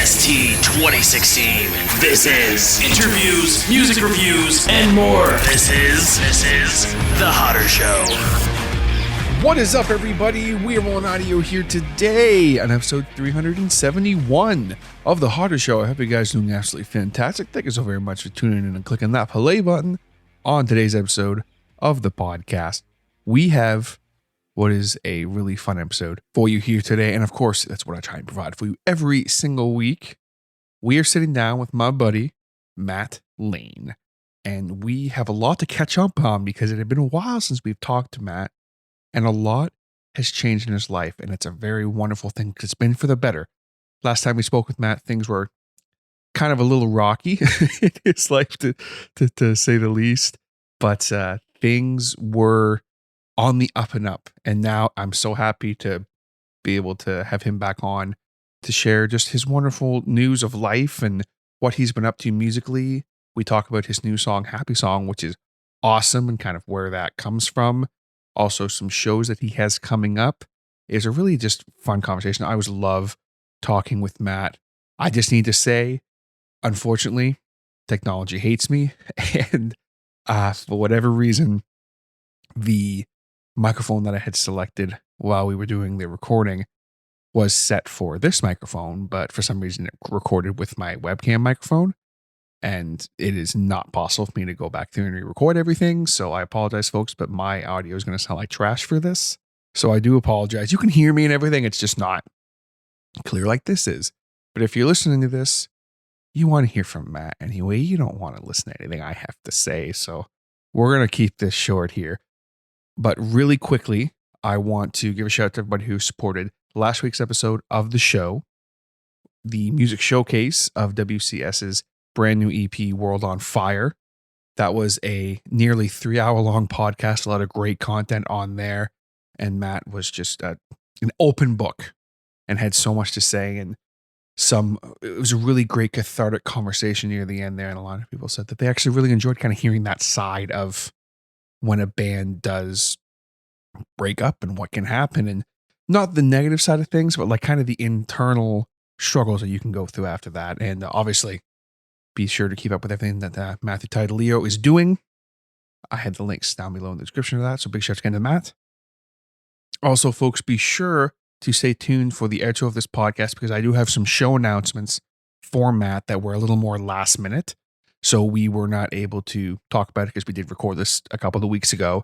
IST 2016. This is interviews, music reviews, and more. This is The Hotter Show. What is up, everybody? We are Rolling Audio here today on episode 371 of The Hotter Show. I hope you guys are doing absolutely fantastic. Thank you so very much for tuning in and clicking that play button on today's episode of the podcast. We have what is a really fun episode for you here today. And of course, that's what I try and provide for you every single week. We are sitting down with my buddy, MattLayn. And we have a lot to catch up on because it had been a while since we've talked to Matt. And a lot has changed in his life. And it's a very wonderful thing because it's been for the better. Last time we spoke with Matt, things were kind of a little rocky in his life, to say the least. But things were on the up and up. And now I'm so happy to be able to have him back on to share just his wonderful news of life and what he's been up to musically. We talk about his new song, Happy Song, which is awesome and kind of where that comes from. Also, some shows that he has coming up. Is a really just fun conversation. I always love talking with Matt. I just need to say, unfortunately, technology hates me. And for whatever reason, the microphone that I had selected while we were doing the recording was set for this microphone, but for some reason it recorded with my webcam microphone. And it is not possible for me to go back through and re-record everything. So I apologize, folks, but my audio is going to sound like trash for this. So I do apologize. You can hear me and everything. It's just not clear like this is. But if you're listening to this, you want to hear from Matt anyway. You don't want to listen to anything I have to say. So we're going to keep this short here. But really quickly, I want to give a shout out to everybody who supported last week's episode of the show, the music showcase of WCS's brand new EP, World on Fire. That was a nearly 3-hour long podcast, a lot of great content on there. And Matt was just an open book and had so much to say. And it was a really great cathartic conversation near the end there. And a lot of people said that they actually really enjoyed kind of hearing that side of when a band does break up and what can happen. And not the negative side of things, but like kind of the internal struggles that you can go through after that. And obviously, be sure to keep up with everything that Matthew Tidelio is doing. I had the links down below in the description of that, so big shout out again to Matt. Also, folks, be sure to stay tuned for the outro of this podcast because I do have some show announcements for Matt that were a little more last minute. So we were not able to talk about it because we did record this a couple of weeks ago.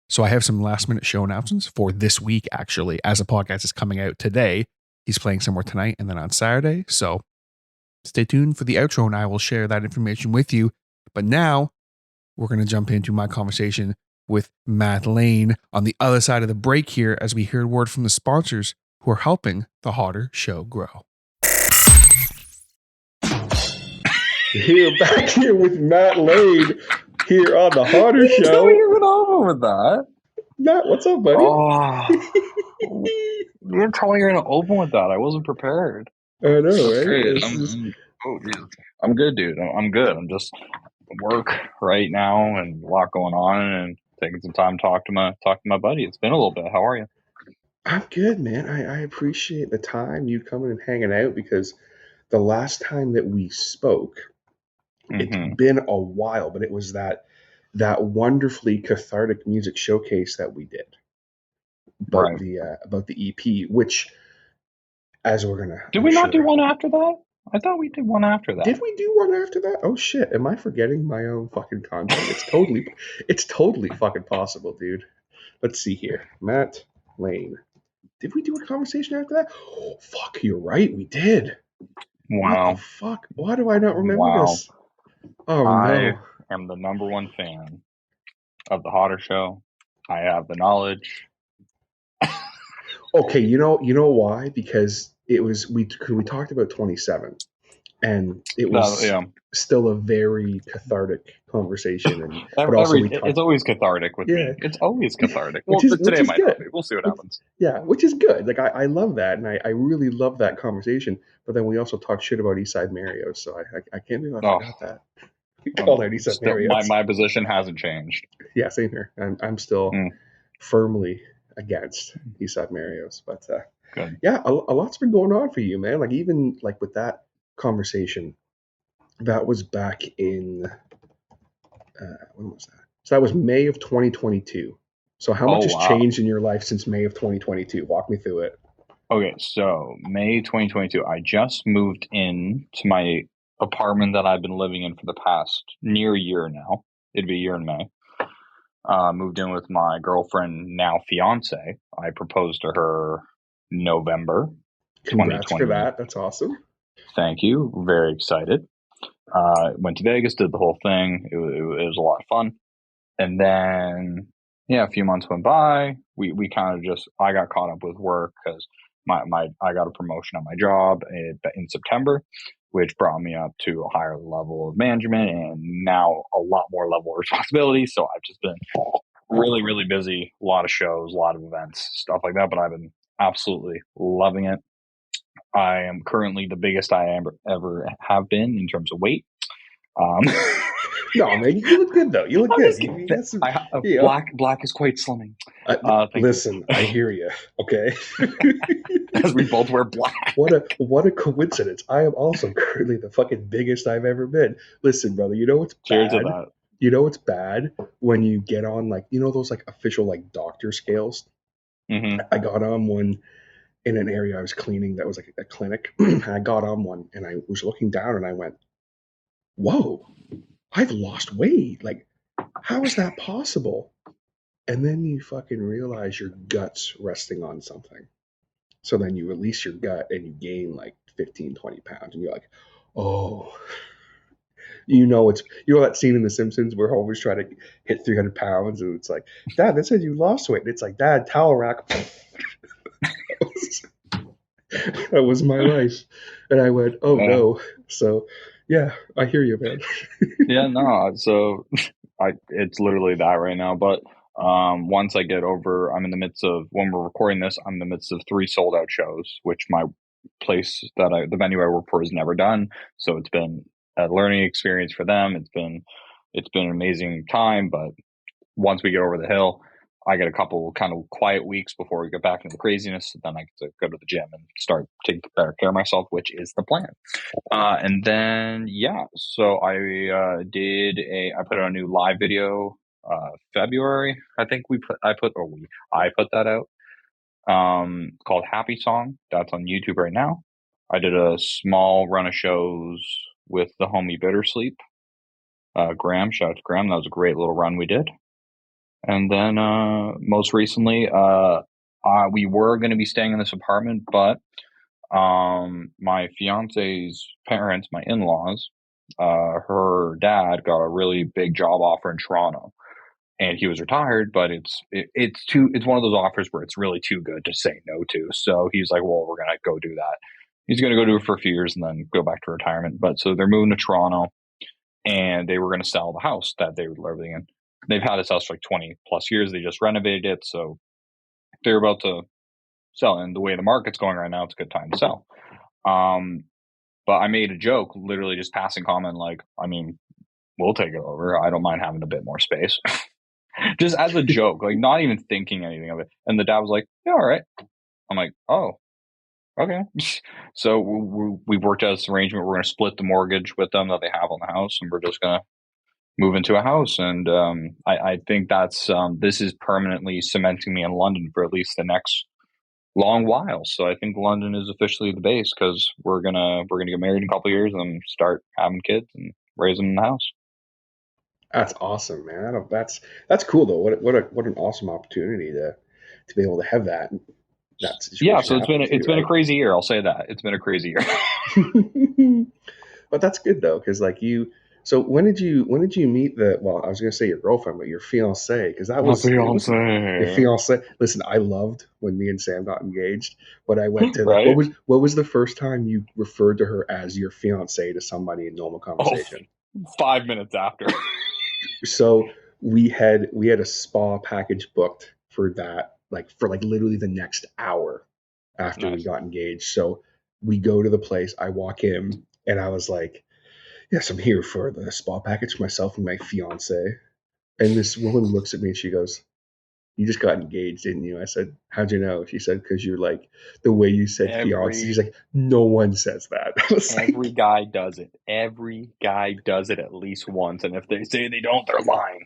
So I have some last minute show announcements for this week, actually, as the podcast is coming out today. He's playing somewhere tonight and then on Saturday. So stay tuned for the outro and I will share that information with you. But now we're going to jump into my conversation with MattLayn on the other side of the break here as we hear word from the sponsors who are helping the Hotter Show grow. Here, back here with MattLayn here on the Hotter Show. Tell me you went over with that. Matt, what's up, buddy? Oh, you didn't tell me you're going to open with that. I wasn't prepared. I know, right? Great. I'm good, dude. I'm good. I'm just at work right now and a lot going on and taking some time to talk to my buddy. It's been a little bit. How are you? I'm good, man. I appreciate the time you coming and hanging out because the last time that we spoke, it's been a while, but it was that wonderfully cathartic music showcase that we did about the EP, which, as we're gonna, did we not do one after that? I thought we did one after that. Did we do one after that? Oh shit! Am I forgetting my own fucking content? It's totally fucking possible, dude. Let's see here, MattLayn. Did we do a conversation after that? Oh, fuck, you're right. We did. Wow. What the fuck? Why do I not remember this? Oh, I am the number one fan of the Hotter Show. I have the knowledge. Okay, you know why? Because it was we talked about 27, and it was still a very cathartic conversation. And but also it's always cathartic with me. It's always cathartic. Well, today might not be. We'll see what happens. Yeah, which is good. Like I love that, and I really love that conversation. But then we also talked shit about Eastside Mario's, so I can't believe I forgot that. We called out Eastside Mario's. My position hasn't changed. Yeah, same here. I'm still firmly against Eastside Mario's, but yeah, a lot's been going on for you, man. Like even like with that conversation, that was back in when was that? So that was May of 2022. So how much has wow. changed in your life since May of 2022? Walk me through it. Okay, so May 2022, I just moved in to my apartment that I've been living in for the past near year now. It'd be a year in May. Moved in with my girlfriend, now fiance. I proposed to her November Congrats 2020. for that. That's awesome. Thank you. Very excited. Went to Vegas, did the whole thing. It was a lot of fun. And then, a few months went by. We kind of I got caught up with work because I got a promotion at my job in September, which brought me up to a higher level of management and now a lot more level of responsibility. So I've just been really, really busy, a lot of shows, a lot of events, stuff like that. But I've been absolutely loving it. I am currently the biggest I ever have been in terms of weight. No, man, you look good though. You look good. Black is quite slimming. Listen, I hear you. Okay, as we both wear black. What a coincidence! I am also currently the fucking biggest I've ever been. Listen, brother, you know what's Cheers bad? to that. You know what's bad when you get on those official doctor scales. Mm-hmm. I got on one in an area I was cleaning that was a clinic. And I got on one and I was looking down and I went, whoa, I've lost weight. How is that possible? And then you fucking realize your gut's resting on something. So then you release your gut and you gain 15, 20 pounds. And you're like, oh, it's that scene in The Simpsons where Homer's trying to hit 300 pounds. And it's like, Dad, that said you lost weight. And it's like, Dad, towel rack. That was my life. And I went, oh no. So yeah, I hear you, man. Yeah, no. So it's literally that right now. But once I get over, I'm in the midst of, when we're recording this, I'm in the midst of 3 sold out shows, which my place the venue I work for has never done. So it's been a learning experience for them. It's been an amazing time. But once we get over the hill, I get a couple kind of quiet weeks before we get back into the craziness. Then I get to go to the gym and start taking better care of myself, which is the plan. And then, so I put out a new live video, February. I think I put that out, called Happy Song. That's on YouTube right now. I did a small run of shows with the homie Bittersleep. Graham, shout out to Graham. That was a great little run we did. And then most recently, we were going to be staying in this apartment, but my fiance's parents, my in-laws, her dad got a really big job offer in Toronto, and he was retired. But it's one of those offers where it's really too good to say no to. So he's like, "Well, we're going to go do that." He's going to go do it for a few years and then go back to retirement. But so they're moving to Toronto, and they were going to sell the house that they were living in. They've had this house for 20 plus years. They just renovated it. So they're about to sell. And the way the market's going right now, it's a good time to sell. But I made a joke, literally just passing comment, we'll take it over. I don't mind having a bit more space. Just as a joke, not even thinking anything of it. And the dad was like, yeah, all right. I'm like, oh, okay. So we worked out this arrangement. We're going to split the mortgage with them that they have on the house, and we're just going to move into a house. And I think that's this is permanently cementing me in London for at least the next long while. So I think London is officially the base, because we're gonna get married in a couple of years and start having kids and raise them in the house. That's awesome, man. That's cool though. What an awesome opportunity to be able to have that. Yeah, so it's been a crazy year. I'll say that it's been a crazy year. But that's good though, because So when did you meet I was going to say your girlfriend, but your fiance, because that was your fiance. Listen, I loved when me and Sam got engaged, but I went to right? what was the first time you referred to her as your fiance to somebody in normal conversation? 5 minutes after. So we had a spa package booked for that, for literally the next hour after we got engaged. So we go to the place, I walk in, and I was like, yes, I'm here for the spa package for myself and my fiance. And this woman looks at me and she goes, you just got engaged, didn't you? I said, how'd you know? She said, because you're like, the way you said fiance. She's like, no one says that. Every guy does it. Every guy does it at least once. And if they say they don't, they're lying.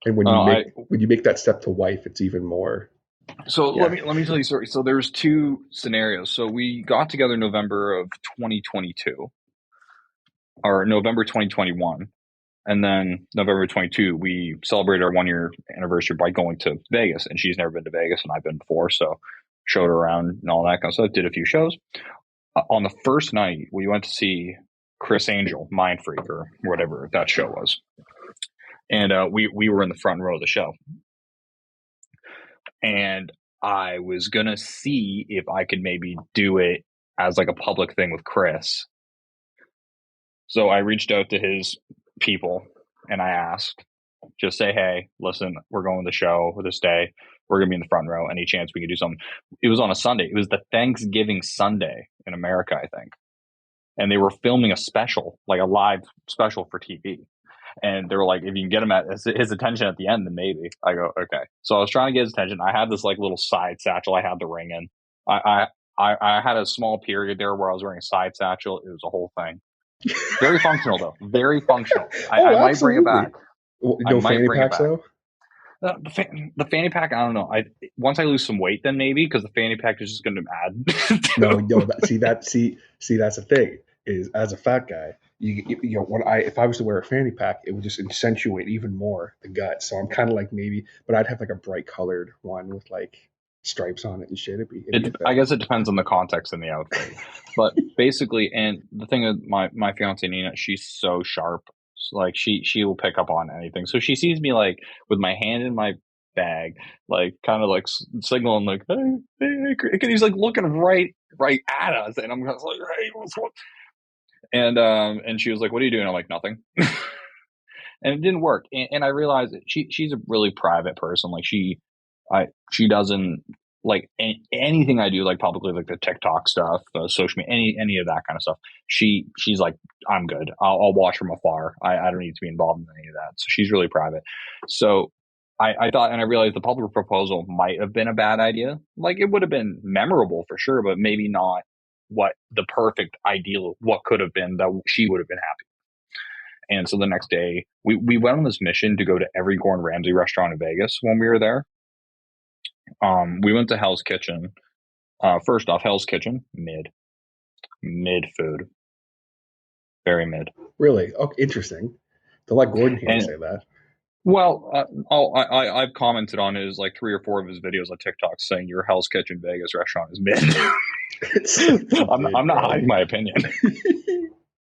And when you make that step to wife, it's even more. So let me tell you a story. So there's two scenarios. So we got together November of 2022 or November 2021. And then November 22, we celebrated our 1 year anniversary by going to Vegas. And she's never been to Vegas and I've been before. So showed her around and all that kind of stuff. Did a few shows. On the first night, we went to see Chris Angel, Mind Freak, or whatever that show was. And we were in the front row of the show. And I was going to see if I could maybe do it as like a public thing with Chris. So I reached out to his people and I asked, just say, hey, listen, we're going to the show this day. We're going to be in the front row. Any chance we could do something? It was on a Sunday. It was the Thanksgiving Sunday in America, I think. And they were filming a special, like a live special for TV. And they were like, if you can get him at his attention at the end, then maybe. I go, okay. So I was trying to get his attention. I had this like little side satchel. I had the ring in. I had a small period there where I was wearing a side satchel. It was a whole thing. Very functional though. Very functional. I might bring it back. No fanny packs though? The fanny pack, I don't know. Once I lose some weight, then maybe, because the fanny pack is just going to add. No. See, that's the thing is, as a fat guy, you know, if I was to wear a fanny pack, it would just accentuate even more the gut. So I'm kind of like maybe, but I'd have like a bright colored one with like stripes on it and shit. I guess it depends on the context and the outfit, but basically, and the thing is, my fiance Nina, she's so sharp. Like she will pick up on anything. So she sees me like with my hand in my bag, like kind of like signaling, like, hey, and he's like looking right at us, and I'm just like, hey, what's up? And she was like, what are you doing? I'm like, nothing. And it didn't work. And I realized that she's a really private person. Like she doesn't like anything I do, like publicly, like the TikTok stuff, social media, any of that kind of stuff. She's like, I'm good. I'll watch from afar. I don't need to be involved in any of that. So she's really private. So I thought, and I realized the public proposal might have been a bad idea. Like it would have been memorable for sure, but maybe not what the perfect ideal, what could have been that she would have been happy. And so the next day we went on this mission to go to every Gordon Ramsay restaurant in Vegas when we were there. We went to Hell's Kitchen. First off, Hell's Kitchen, mid food, very mid. Really? Oh, interesting. To let Gordon here say that. Well, I've commented on his like 3 or 4 of his videos on TikTok saying your Hell's Kitchen Vegas restaurant is mid. I'm not hiding my opinion.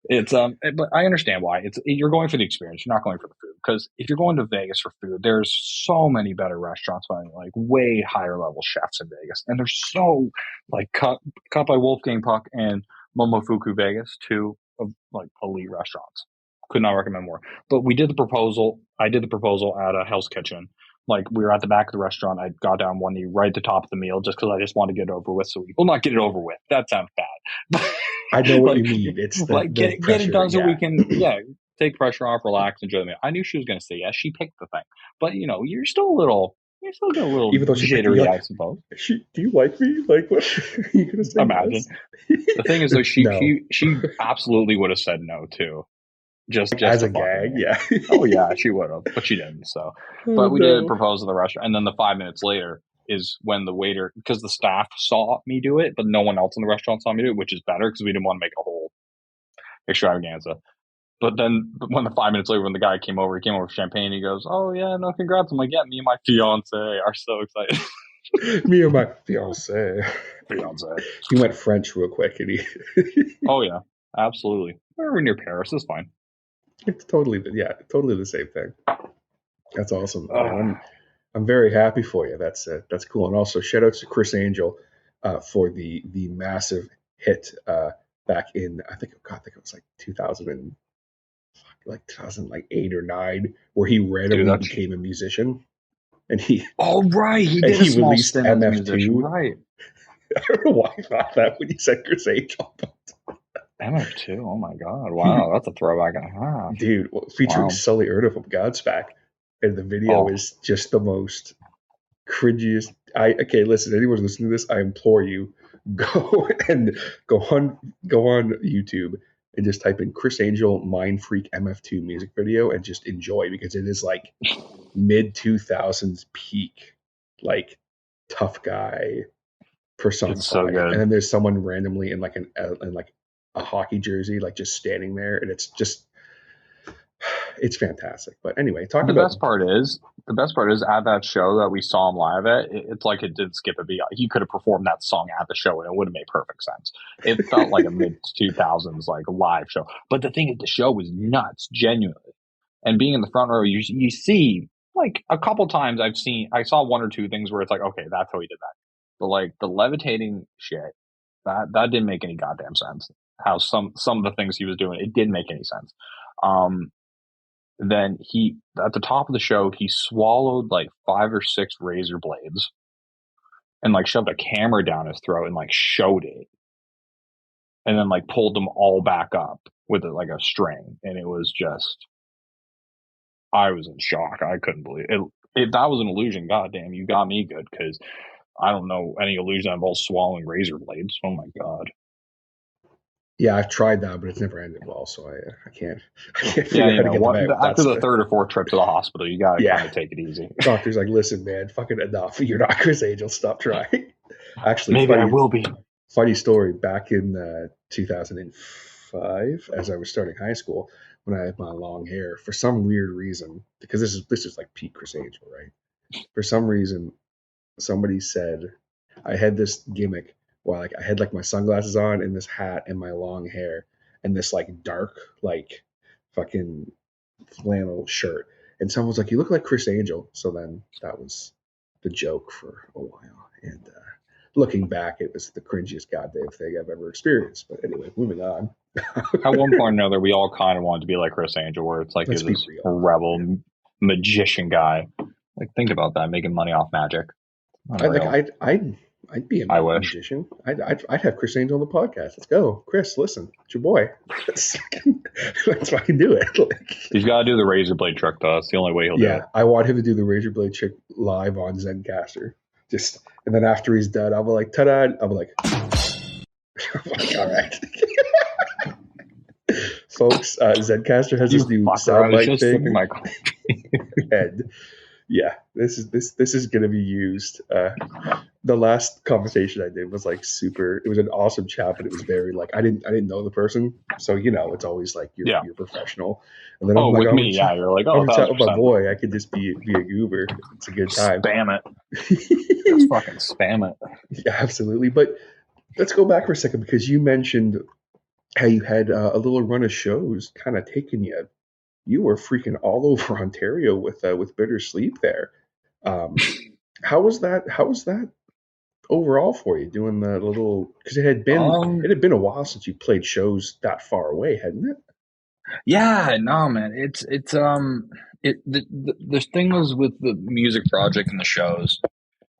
It's but I understand why. You're going for the experience. You're not going for the food, because if you're going to Vegas for food, there's so many better restaurants, like way higher level chefs in Vegas, and there's so like Cut by Wolfgang Puck and Momofuku Vegas, 2 of like elite restaurants. Could not recommend more. But we did the proposal. I did the proposal at a Hell's Kitchen. Like we were at the back of the restaurant. I got down one knee right at the top of the meal just because I just wanted to get it over with. So not get it over with. That sounds bad. I know what you mean. It's get it done so we can take pressure off, relax, enjoy the meal. I knew she was going to say yes. She picked the thing, but you're still a little even though jittery, I suppose. Do you like me? Like what? Are you going to say? Imagine. The thing is, though, she absolutely would have said no too. Just as a gag, yeah. Oh yeah, she would have, but she didn't. So, but we did propose to the restaurant, and then the 5 minutes later is when the waiter, because the staff saw me do it, but no one else in the restaurant saw me do it, which is better because we didn't want to make a whole extravaganza. But then when the 5 minutes later, when the guy came over with champagne, he goes, "Oh yeah, no, congrats!" I'm like, "Yeah, me and my fiance are so excited." Me and my fiance. He went French real quick, and he. Oh yeah, absolutely. We're near Paris. It's fine. It's totally the same thing. That's awesome. I'm very happy for you. That's cool. And also shout out to Chris Angel for the massive hit back in I think it was like 2008 or 9, where he randomly became a musician, and he released MF2. Right. I don't know why I thought that when you said Chris Angel. MF2, oh my god, wow, that's a throwback and a half. Dude, featuring Sully Erna from Godsmack. and the video is just the most cringiest. Okay, listen, anyone listening to this, I implore you, go on YouTube and just type in Chris Angel Mind Freak MF2 music video and just enjoy, because it is like mid 2000s peak, like tough guy personified. It's so good. And then there's someone randomly in like a hockey jersey, like just standing there, and it's fantastic. But anyway, the best part is at that show that we saw him live at, it's like it did skip a beat. He could have performed that song at the show and it would have made perfect sense. It felt like a mid 2000s like live show. But the thing is, the show was nuts, genuinely. And being in the front row, you see like a couple times I saw one or two things where it's like, okay, that's how he did that. But like the levitating shit, that didn't make any goddamn sense. How some of the things he was doing, it didn't make any sense. Then he, at the top of the show, he swallowed like 5 or 6 razor blades and like shoved a camera down his throat and like showed it. And then like pulled them all back up with like a string. And it was just, I was in shock. I couldn't believe it. If that was an illusion, goddamn, you got me good, because I don't know any illusion that involves swallowing razor blades. Oh my God. Yeah, I've tried that, but it's never ended well, so I can't figure out how to get them out. After the third or fourth trip to the hospital, you gotta kind of take it easy. Doctor's like, listen, man, fucking enough. You're not Chris Angel. Stop trying. Actually, maybe I will be. Funny story. Back in 2005, as I was starting high school, when I had my long hair, for some weird reason, because this is like peak Chris Angel, right? For some reason, somebody said I had this gimmick. Well, like I had like my sunglasses on and this hat and my long hair and this like dark like fucking flannel shirt, and someone was like, "You look like Chris Angel." So then that was the joke for a while. And looking back, it was the cringiest goddamn thing I've ever experienced. But anyway, moving on. At one point or another, we all kind of wanted to be like Chris Angel, where it's like he's this rebel magician guy. Like, think about that, making money off magic. I'd be a magician. I'd have Chris Angel on the podcast. Let's go, Chris. Listen, it's your boy. Let's fucking do it. Like, he's got to do the razor blade trick, though. That's the only way he'll do it. Yeah, I want him to do the razor blade trick live on Zencaster. And then after he's done, I'll be like, ta-da! I'll be like, all right. Folks, Zencaster has this new soundbite thing. And yeah, this is going to be used. The last conversation I did was like super. It was an awesome chat, but it was very like I didn't know the person, so it's always like you're professional. And then I'm like, with me, you're like, I'm chatting with my boy. I could just be a goober. It's a good time. Spam it. Just fucking spam it. Yeah, absolutely. But let's go back for a second, because you mentioned how you had a little run of shows kind of taking you. You were freaking all over Ontario with Bitter Sleep there. How was that overall for you, doing the little, because it had been a while since you played shows that far away, hadn't it? Yeah, no, man. The thing was with the music project and the shows,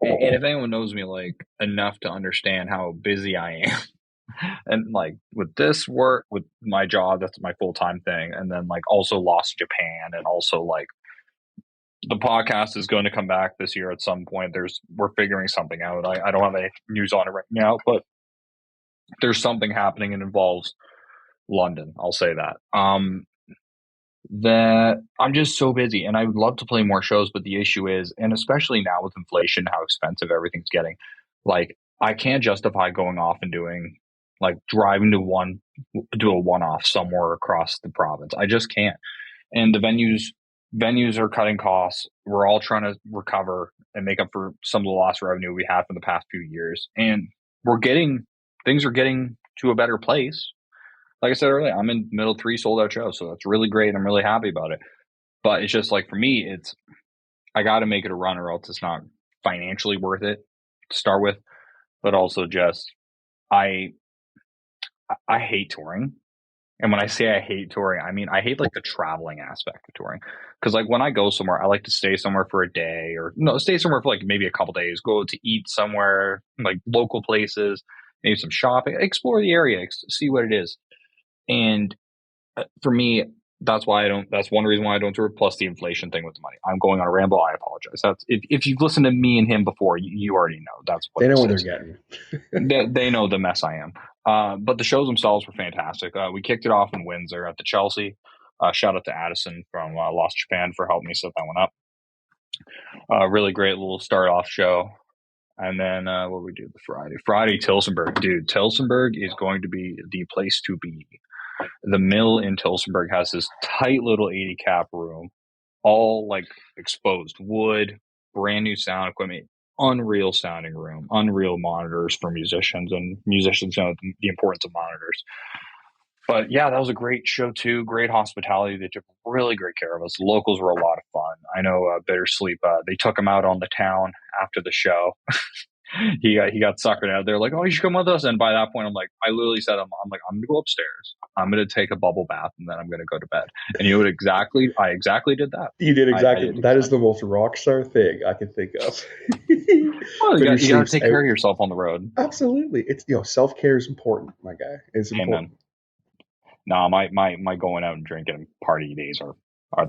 and if anyone knows me like enough to understand how busy I am, and like with this work, with my job, that's my full-time thing, and then like also Lost Japan, and also like the podcast is going to come back this year at some point. We're figuring something out. I don't have any news on it right now, but there's something happening and involves London. I'll say that. That I'm just so busy, and I would love to play more shows, but the issue is, and especially now with inflation, how expensive everything's getting, like I can't justify going off and doing like driving to do a one-off somewhere across the province. I just can't. And the venues are cutting costs. We're all trying to recover and make up for some of the lost revenue we had for the past few years. And things are getting to a better place. Like I said earlier, I'm in middle 3 sold out shows, so that's really great. I'm really happy about it. But it's just like, for me, I got to make it a run, or else it's not financially worth it to start with. But also just, I hate touring. And when I say I hate touring, I mean I hate like the traveling aspect of touring. Because like when I go somewhere, I like to stay somewhere for a day, or stay somewhere for like maybe a couple days, go to eat somewhere, like local places, maybe some shopping, explore the area, see what it is. And for me, That's one reason why I don't tour. Plus the inflation thing with the money. I'm going on a ramble. I apologize. That's if you've listened to me and him before, you already know. That's what they know this what is. they're getting. They know the mess I am. But the shows themselves were fantastic. We kicked it off in Windsor at the Chelsea. Shout out to Addison from Lost Japan for helping me set that one up. Really great little start off show. And then what we do the Friday, Tillsonburg. Dude, Tillsonburg is going to be the place to be. The mill in Tillsonburg has this tight little 80 cap room, all like exposed wood, brand new sound equipment, unreal sounding room, unreal monitors for musicians, and musicians know the importance of monitors. But yeah, that was a great show too. Great hospitality. They took really great care of us. The locals were a lot of fun. I know Bittersleep, they took him out on the town after the show. he got suckered out there like, oh, you should come with us. And by that point, I literally said, I'm going to go upstairs. I'm going to take a bubble bath and then I'm going to go to bed. And you know what I exactly did that. You did exactly. That is the most rock star thing I can think of. Well, you got to take care of yourself on the road. Absolutely. It's, self-care is important, my guy. It's important. No, my going out and drinking and party days are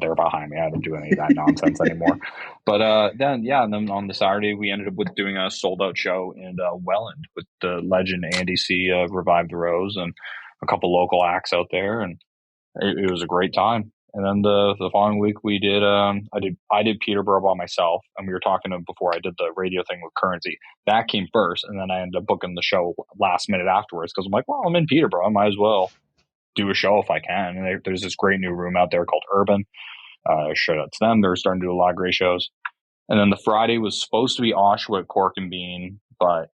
there behind me. I don't do any of that nonsense anymore. But then on the Saturday we ended up with doing a sold out show in Welland with the legend Andy C. Revive the Rose and a couple local acts out there, and it was a great time. And then the following week we did I did Peterborough by myself, and we were talking before I did the radio thing with Currency. That came first, and then I ended up booking the show last minute afterwards because I'm like, well, I'm in Peterborough, I might as well do a show if I can. And there's this great new room out there called Urban. Shout out to them. They're starting to do a lot of great shows. And then the Friday was supposed to be Oshawa, Cork and Bean, but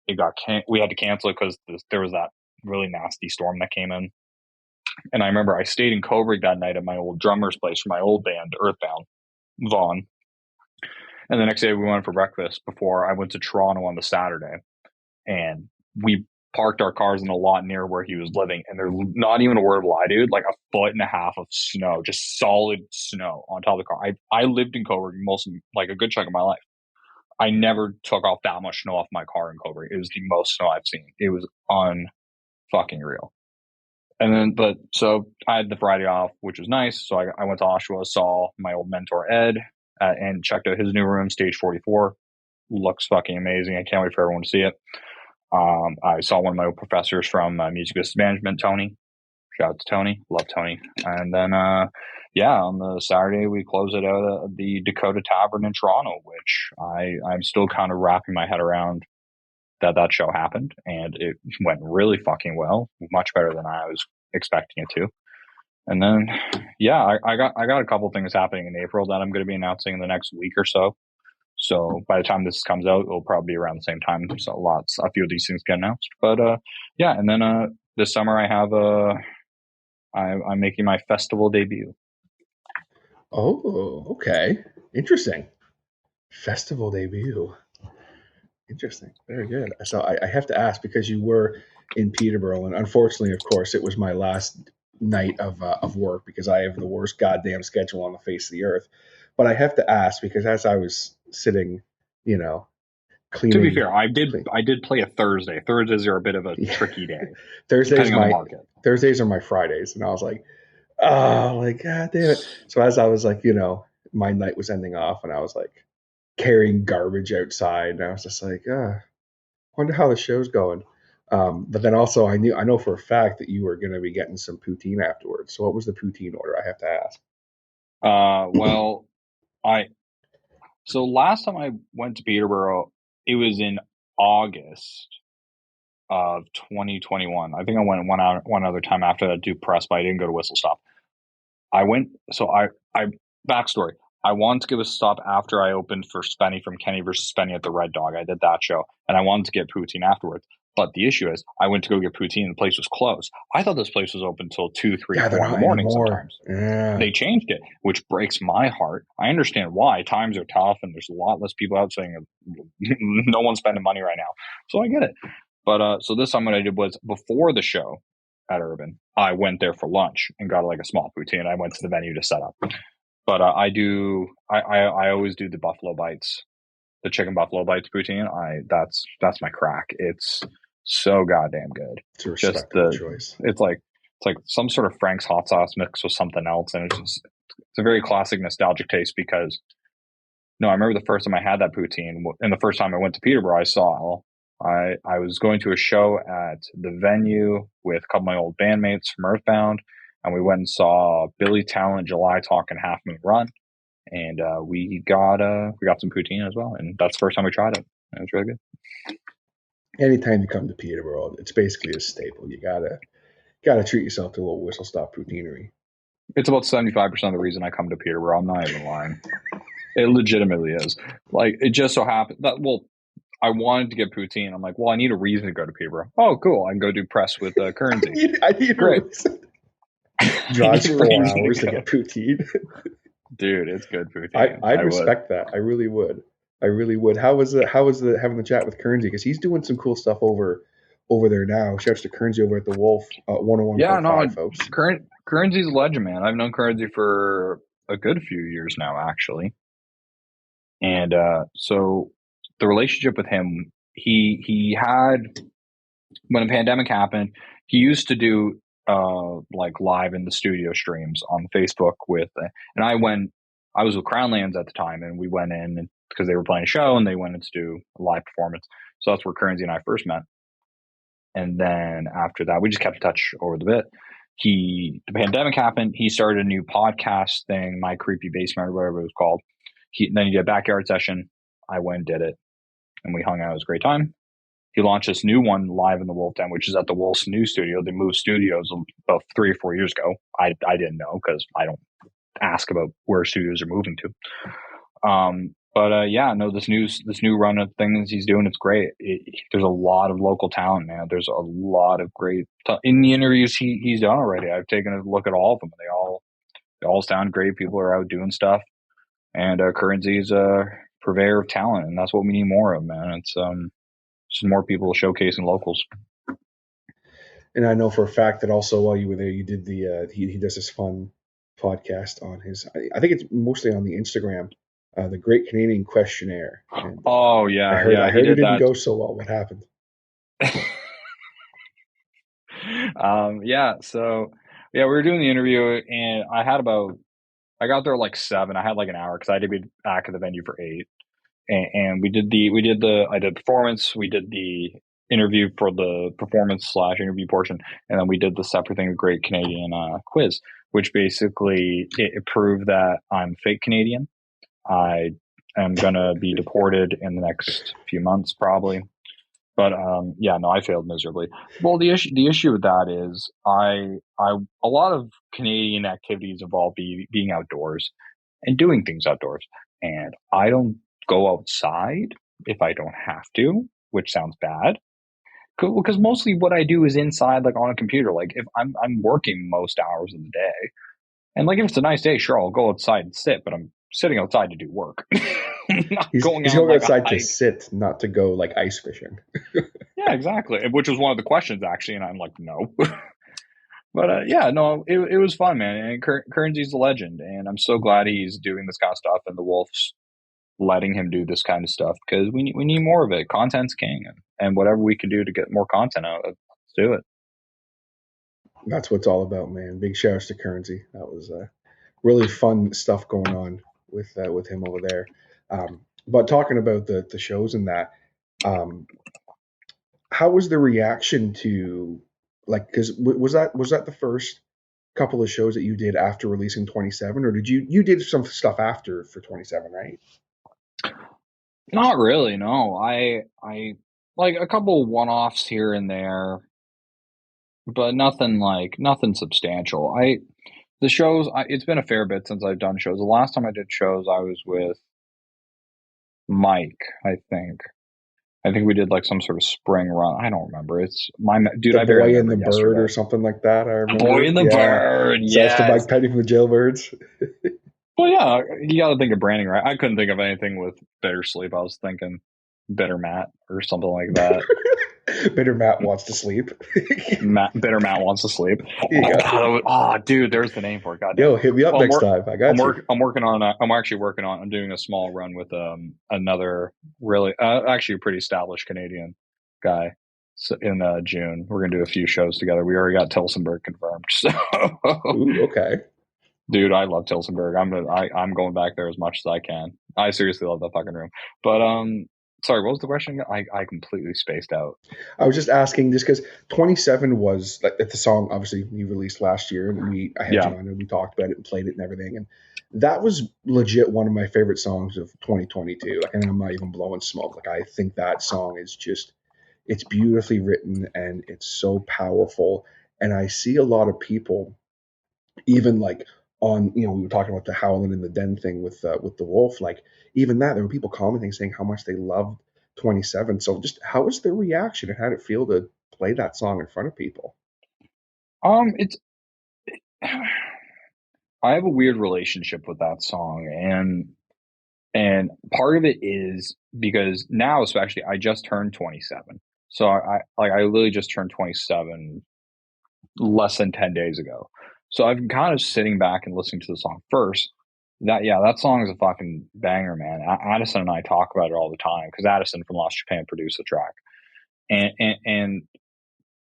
we had to cancel it because there was that really nasty storm that came in. And I remember I stayed in Coburg that night at my old drummer's place for my old band, Earthbound, Vaughn. And the next day we went for breakfast before I went to Toronto on the Saturday. And we parked our cars in a lot near where he was living, and there's not even a word of lie, dude. Like 1.5 feet of snow, just solid snow on top of the car. I lived in Coburg like a good chunk of my life. I never took off that much snow off my car in Coburg. It was the most snow I've seen. It was unfucking real. And then, so I had the Friday off, which was nice. So I went to Oshawa, saw my old mentor Ed, and checked out his new room, Stage 44. Looks fucking amazing. I can't wait for everyone to see it. I saw one of my old professors from music business management, Tony. Shout out to Tony. Love Tony. And then, on the Saturday, we closed it out at the Dakota Tavern in Toronto, which I'm still kind of wrapping my head around that show happened. And it went really fucking well, much better than I was expecting it to. And then, I got a couple things happening in April that I'm going to be announcing in the next week or so. So by the time this comes out, it'll probably be around the same time. So a few of these things get announced. But and then this summer I have I'm making my festival debut. Oh, okay, interesting. Festival debut. Interesting. Very good. So I have to ask, because you were in Peterborough, and unfortunately, of course, it was my last night of work because I have the worst goddamn schedule on the face of the earth. But I have to ask, because as I was sitting, cleaning. To be fair, I did play a Thursday. Thursdays are a bit of a tricky day. Thursdays are my Fridays, and I was like, oh, like god damn it. So as I was like, my night was ending off, and I was like carrying garbage outside, and I was just like, wonder how the show's going. But then also I know for a fact that you were going to be getting some poutine afterwards. So what was the poutine order? I have to ask. So last time I went to Peterborough, it was in August of 2021. I think I went one other time after that to do press, but I didn't go to Whistle Stop. Backstory. I wanted to give a stop after I opened for Spenny from Kenny versus Spenny at the Red Dog. I did that show, and I wanted to get poutine afterwards. But the issue is, I went to go get poutine, and the place was closed. I thought this place was open until 2, 3, 4 in the morning sometimes. Yeah. They changed it, which breaks my heart. I understand why. Times are tough, and there's a lot less people out saying no one's spending money right now. So I get it. But so this time what I did was, before the show at Urban, I went there for lunch and got like a small poutine. I went to the venue to set up. But I always do the buffalo bites, the chicken buffalo bites poutine. That's my crack. It's so goddamn good. It's a respectable choice. It's like It's like some sort of Frank's hot sauce mixed with something else, and it's a very classic nostalgic taste because. No, I remember the first time I had that poutine, and the first time I went to Peterborough, I was going to a show at the venue with a couple of my old bandmates from Earthbound, and we went and saw Billy Talent, July Talk, and Half Moon Run, and we got some poutine as well, and that's the first time we tried it. It was really good. Anytime you come to Peterborough, it's basically a staple. You gotta treat yourself to a little Whistle Stop poutineery. It's about 75% of the reason I come to Peterborough. I'm not even lying. It legitimately is. Like, it just so happened that, I wanted to get poutine. I'm like, I need a reason to go to Peterborough. Oh, cool. I can go do press with Currency. I need great. Drives 4 hours to get poutine. Dude, it's good poutine. I'd respect that. I really would. How was it having the chat with Currency? Because he's doing some cool stuff over there now. Shouts to Currency over at the Wolf 101.5, yeah, no, folks. Currency's a legend, man. I've known Currency for a good few years now, actually. And so the relationship with him, he had, when the pandemic happened, he used to do like live in the studio streams on Facebook and I was with Crownlands at the time, and we went in because they were playing a show and they went in to do a live performance. So that's where Currency and I first met. And then after that, we just kept in touch over the bit. The pandemic happened. He started a new podcast thing, My Creepy Basement or whatever it was called. Then he did a backyard session. I went and did it, and we hung out. It was a great time. He launched this new one live in the Wolf Den, which is at the Wolf's new studio. They moved studios about 3 or 4 years ago. I didn't know because I don't ask about where studios are moving to. This new run of things he's doing, it's great. There's a lot of local talent, man. There's a lot of great in the interviews he's done already. I've taken a look at all of them. They all sound great. People are out doing stuff. And Currency is a purveyor of talent, and that's what we need more of, man. It's just more people showcasing locals. And I know for a fact that also while you were there, you did he does this fun podcast on his. I think it's mostly on the Instagram, the Great Canadian Questionnaire. And, oh yeah, I heard it didn't go so well. What happened? So we were doing the interview, and I got there like 7. I had like an hour because I had to be back at the venue for 8. And I did performance. We did the interview for the performance / interview portion. And then we did the separate thing, the Great Canadian quiz, which basically it proved that I'm fake Canadian. I am going to be deported in the next few months, probably. But I failed miserably. Well, the issue with that is a lot of Canadian activities involve being outdoors and doing things outdoors, and I don't go outside if I don't have to, which sounds bad. Because mostly what I do is inside, like on a computer. Like if I'm working most hours of the day, and like if it's a nice day, sure, I'll go outside and sit, but I'm sitting outside to do work. He's going outside to sit, not to go like ice fishing. Yeah, exactly. Which was one of the questions actually, and I'm like, no. But it was fun, man. And Currency's a legend, and I'm so glad he's doing this kind of stuff, and the Wolf's letting him do this kind of stuff because we need more of it. Content's king, and whatever we can do to get more content out, let's do it. That's what it's all about, man. Big shouts to Currency. That was really fun stuff going on with him over there. But talking about the shows and that, how was the reaction to, like, because was that the first couple of shows that you did after releasing 27, or did you did some stuff after for 27, right? Not really, no. I like a couple one-offs here and there, but nothing substantial. The shows, it's been a fair bit since I've done shows. The last time I did shows, I was with Mike, I think. I think we did like some sort of spring run. I don't remember. It's my dude. The Boy and the Bird or something like that. I remember. Boy and the Bird. Yeah. So Mike Petty from the Jailbirds. Well, yeah, you got to think of branding, right? I couldn't think of anything with Better Sleep. I was thinking Better Matt or something like that. Bitter Matt wants to sleep. Bitter Matt wants to sleep. Dude, there's the name for it. God, yo, hit me up next time. I got you. I'm doing a small run with another really actually a pretty established Canadian guy. So in June, we're gonna do a few shows together. We already got Tilsonburg confirmed. So, Ooh, okay. dude, I love Tilsonburg. I'm going back there as much as I can. I seriously love that fucking room. But sorry, what was the question? I completely spaced out. I was just asking, just because 27 was like the song obviously you released last year, and I had you on and we talked about it and played it and everything, and that was legit one of my favorite songs of 2022. Like, and I'm not even blowing smoke. Like, I think that song is just, it's beautifully written and it's so powerful. And I see a lot of people, even like on, we were talking about the Howlin' in the Den thing with the wolf. Like, even that, there were people commenting saying how much they loved 27. So just how was their reaction and how did it feel to play that song in front of people? It's I have a weird relationship with that song, and part of it is because now, especially, I just turned 27. So I literally just turned 27 less than 10 days ago. So I've been kind of sitting back and listening to the song first. That song is a fucking banger, man. Addison and I talk about it all the time because Addison from Lost Japan produced the track, and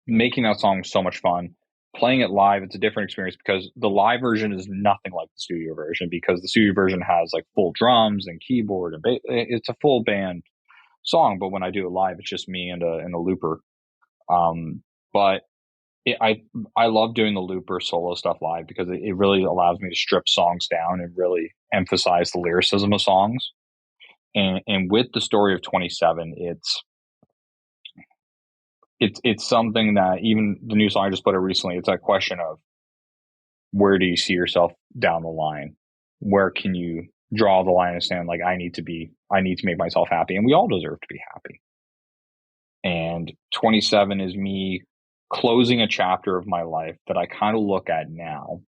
making that song so much fun. Playing it live, it's a different experience because the live version is nothing like the studio version, because the studio version has like full drums and keyboard and it's a full band song. But when I do it live, it's just me and a looper. But I love doing the looper solo stuff live because it really allows me to strip songs down and really emphasize the lyricism of songs. And with the story of 27, it's something that even the new song I just put out recently, it's that question of where do you see yourself down the line? Where can you draw the line and stand? Like, I need to make myself happy, and we all deserve to be happy. And 27 is me closing a chapter of my life that I kind of look at now,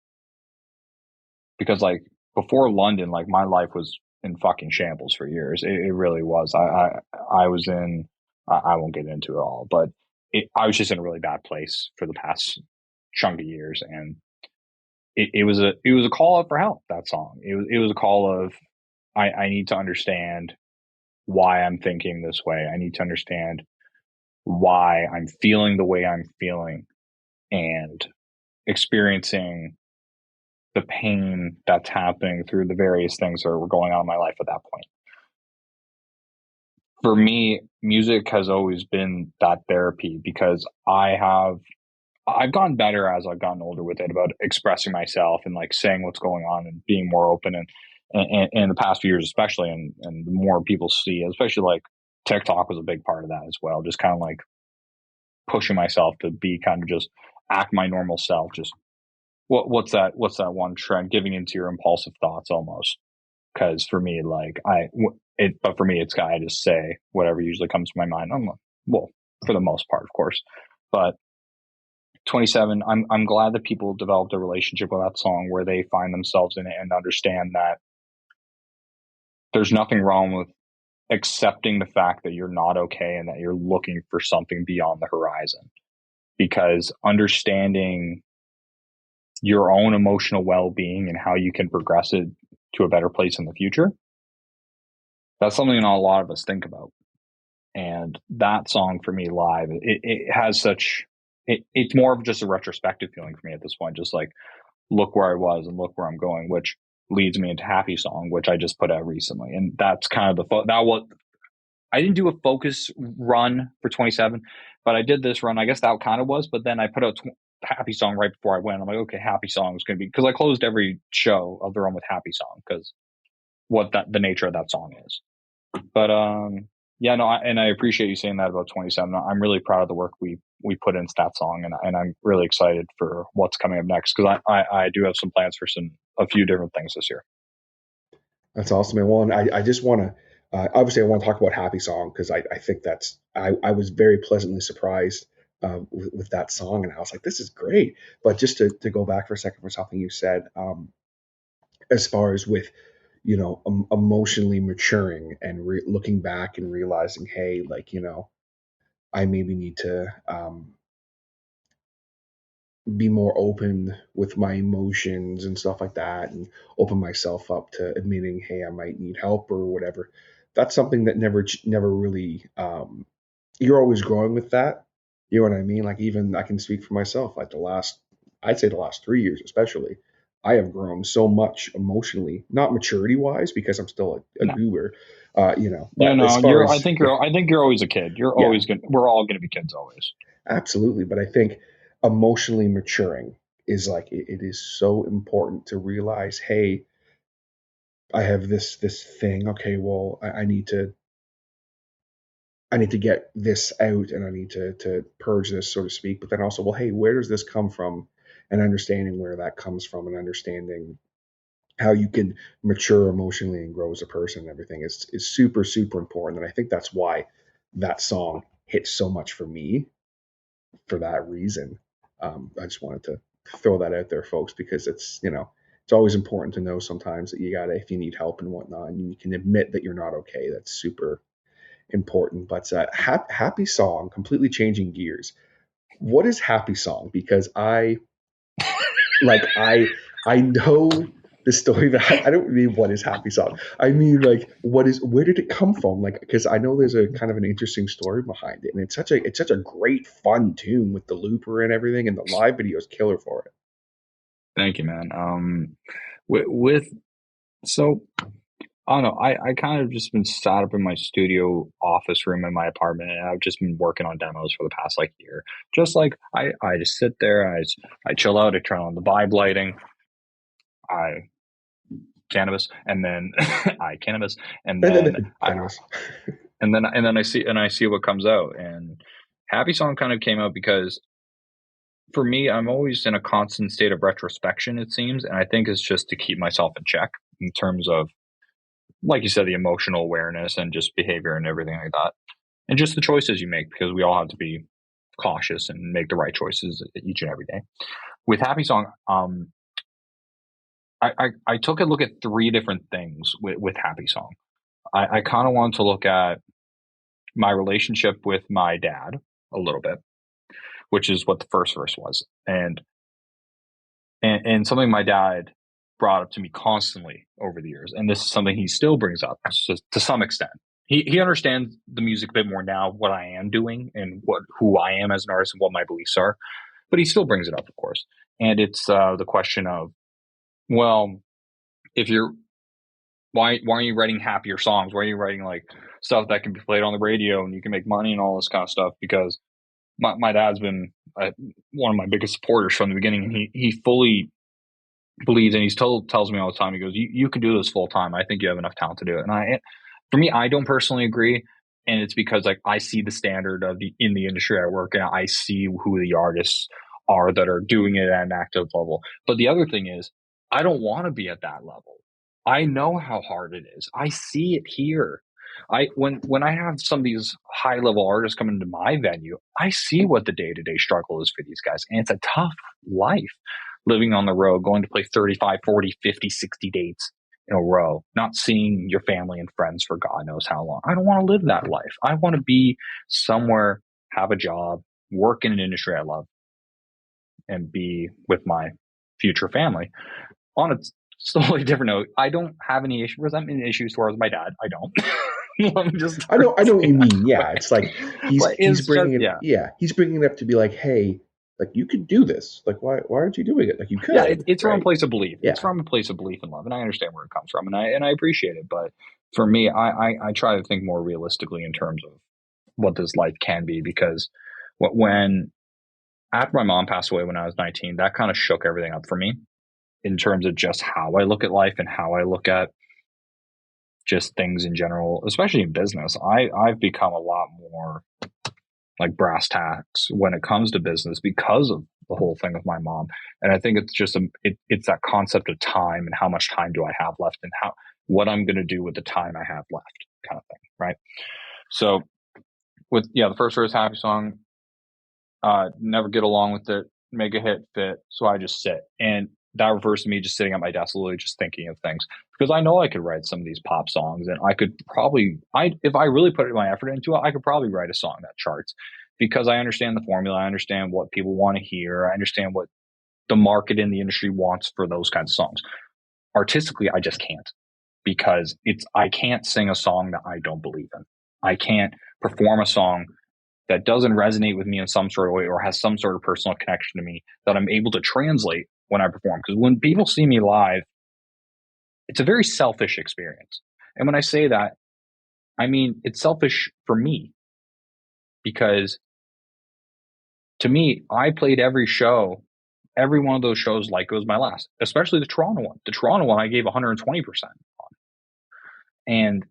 because like before London, like my life was in fucking shambles for years. It really was. I was in, I won't get into it all, but I was just in a really bad place for the past chunk of years. And it was a call out for help, that song. It was a call of, I need to understand why I'm thinking this way. I need to understand why I'm feeling the way I'm feeling and experiencing the pain that's happening through the various things that were going on in my life at that point. For me, music has always been that therapy because I've gotten better as I've gotten older with it, about expressing myself and like saying what's going on and being more open. And in the past few years, especially, and the more people see, especially like TikTok was a big part of that as well. Just kind of like pushing myself to be kind of just act my normal self. Just what's that one trend? Giving into your impulsive thoughts almost. Because for me, but for me, I just say whatever usually comes to my mind. Well, for the most part, of course, but 27, I'm glad that people developed a relationship with that song where they find themselves in it and understand that there's nothing wrong with accepting the fact that you're not okay and that you're looking for something beyond the horizon. Because understanding your own emotional well-being and how you can progress it to a better place in the future, that's something not a lot of us think about. And that song for me live, it has such, it's more of just a retrospective feeling for me at this point. Just like, look where I was and look where I'm going, which leads me into Happy Song, which I just put out recently. And that's kind of I didn't do a focus run for 27, but I did this run. I guess that kind of was, but then I put out Happy Song right before I went. I'm like, okay, Happy Song is going to be, because I closed every show of the run with Happy Song because the nature of that song is. But yeah, no, I appreciate you saying that about 27. I'm really proud of the work we put into that song, and I'm really excited for what's coming up next, because I do have some plans for a few different things this year. That's awesome, man. Well, and I just want to, obviously I want to talk about Happy Song because I think I was very pleasantly surprised with that song, and I was like, this is great. But just to go back for a second for something you said, as far as with, emotionally maturing and looking back and realizing, hey, like, I maybe need to be more open with my emotions and stuff like that, and open myself up to admitting, hey, I might need help or whatever. That's something that never really, you're always growing with that. You know what I mean? Like, even I can speak for myself. Like I'd say the last 3 years, especially, I have grown so much emotionally, not maturity wise, because I'm still a No, goober, no, but as no. far as, yeah, I think you're always a kid. yeah, We're all gonna be kids always. absolutely. But I think emotionally maturing is like, it is so important to realize, hey, I have this thing. Okay, well, I need to get this out, and I need to purge this, so to speak. But then also, well, hey, where does this come from? And understanding where that comes from, and understanding how you can mature emotionally and grow as a person and everything is super, super important. And I think that's why that song hits so much for me, for that reason. I just wanted to throw that out there, folks, because it's always important to know sometimes that you gotta, if you need help and whatnot, and you can admit that you're not okay. That's super important. But happy song, completely changing gears. What is happy song? Because I know the story, but I don't mean what is happy song. I mean, like, where did it come from? Like, because I know there's a kind of an interesting story behind it, and it's such a great fun tune with the looper and everything, and the live video is killer for it. Thank you, man. With so I don't know. I kind of just been sat up in my studio office room in my apartment, and I've just been working on demos for the past like year. Just like I just sit there, I chill out, I turn on the vibe lighting, I cannabis, and then I cannabis, and then I Cannabis. and I see what comes out. And Happy Song kind of came out because for me, I'm always in a constant state of retrospection, it seems, and I think it's just to keep myself in check in terms of, like you said, the emotional awareness and just behavior and everything like that, and just the choices you make, because we all have to be cautious and make the right choices each and every day. With Happy Song, I took a look at three different things with Happy Song. I kind of wanted to look at my relationship with my dad a little bit, which is what the first verse was, and something my dad brought up to me constantly over the years, and this is something he still brings up to some extent. He understands the music a bit more now, what I am doing and who I am as an artist and what my beliefs are, but he still brings it up, of course. And it's the question of, well, if you're why aren't you writing happier songs? Why are you writing like stuff that can be played on the radio and you can make money and all this kind of stuff? Because my dad's been one of my biggest supporters from the beginning, and he fully believes, and tells me all the time, he goes, you can do this full time. I think you have enough talent to do it. For me, I don't personally agree. And it's because like I see the standard in the industry I work in. I see who the artists are that are doing it at an active level. But the other thing is, I don't want to be at that level. I know how hard it is. I see it here. When I have some of these high level artists come into my venue, I see what the day to day struggle is for these guys. And it's a tough life, living on the road, going to play 35, 40, 50, 60 dates in a row, not seeing your family and friends for God knows how long. I don't want to live that life. I want to be somewhere, have a job, work in an industry I love, and be with my future family. On a totally different note, I don't have any resentment issues towards my dad. I don't. Let me just I know what you mean. but, Yeah, it's like he's it's bringing just, it. Yeah, he's bringing it up to be like, hey, like, you could do this. Like, why aren't you doing it? Like, you could. it's from a Right? place of belief. Yeah. It's from a place of belief and love, and I understand where it comes from, and I appreciate it. But for me, I try to think more realistically in terms of what this life can be, because when after my mom passed away when I was 19, that kind of shook everything up for me in terms of just how I look at life and how I look at just things in general, especially in business. I've become a lot more like brass tacks when it comes to business because of the whole thing with my mom. And I think it's just it's that concept of time and how much time do I have left, and what I'm going to do with the time I have left, kind of thing, right? So the first verse, Happy Song, never get along with it, make a hit fit, so I just sit. And that refers to me just sitting at my desk, literally just thinking of things, because I know I could write some of these pop songs, and I could probably, if I really put my effort into it, I could probably write a song that charts, because I understand the formula, I understand what people want to hear, I understand what the market in the industry wants for those kinds of songs. Artistically, I just can't, because I can't sing a song that I don't believe in. I can't perform a song that doesn't resonate with me in some sort of way or has some sort of personal connection to me that I'm able to translate when I perform. Because when people see me live, it's a very selfish experience. And when I say that, I mean, it's selfish for me because to me, I played every one of those shows like it was my last, especially the Toronto one. The Toronto one, I gave 120% on. And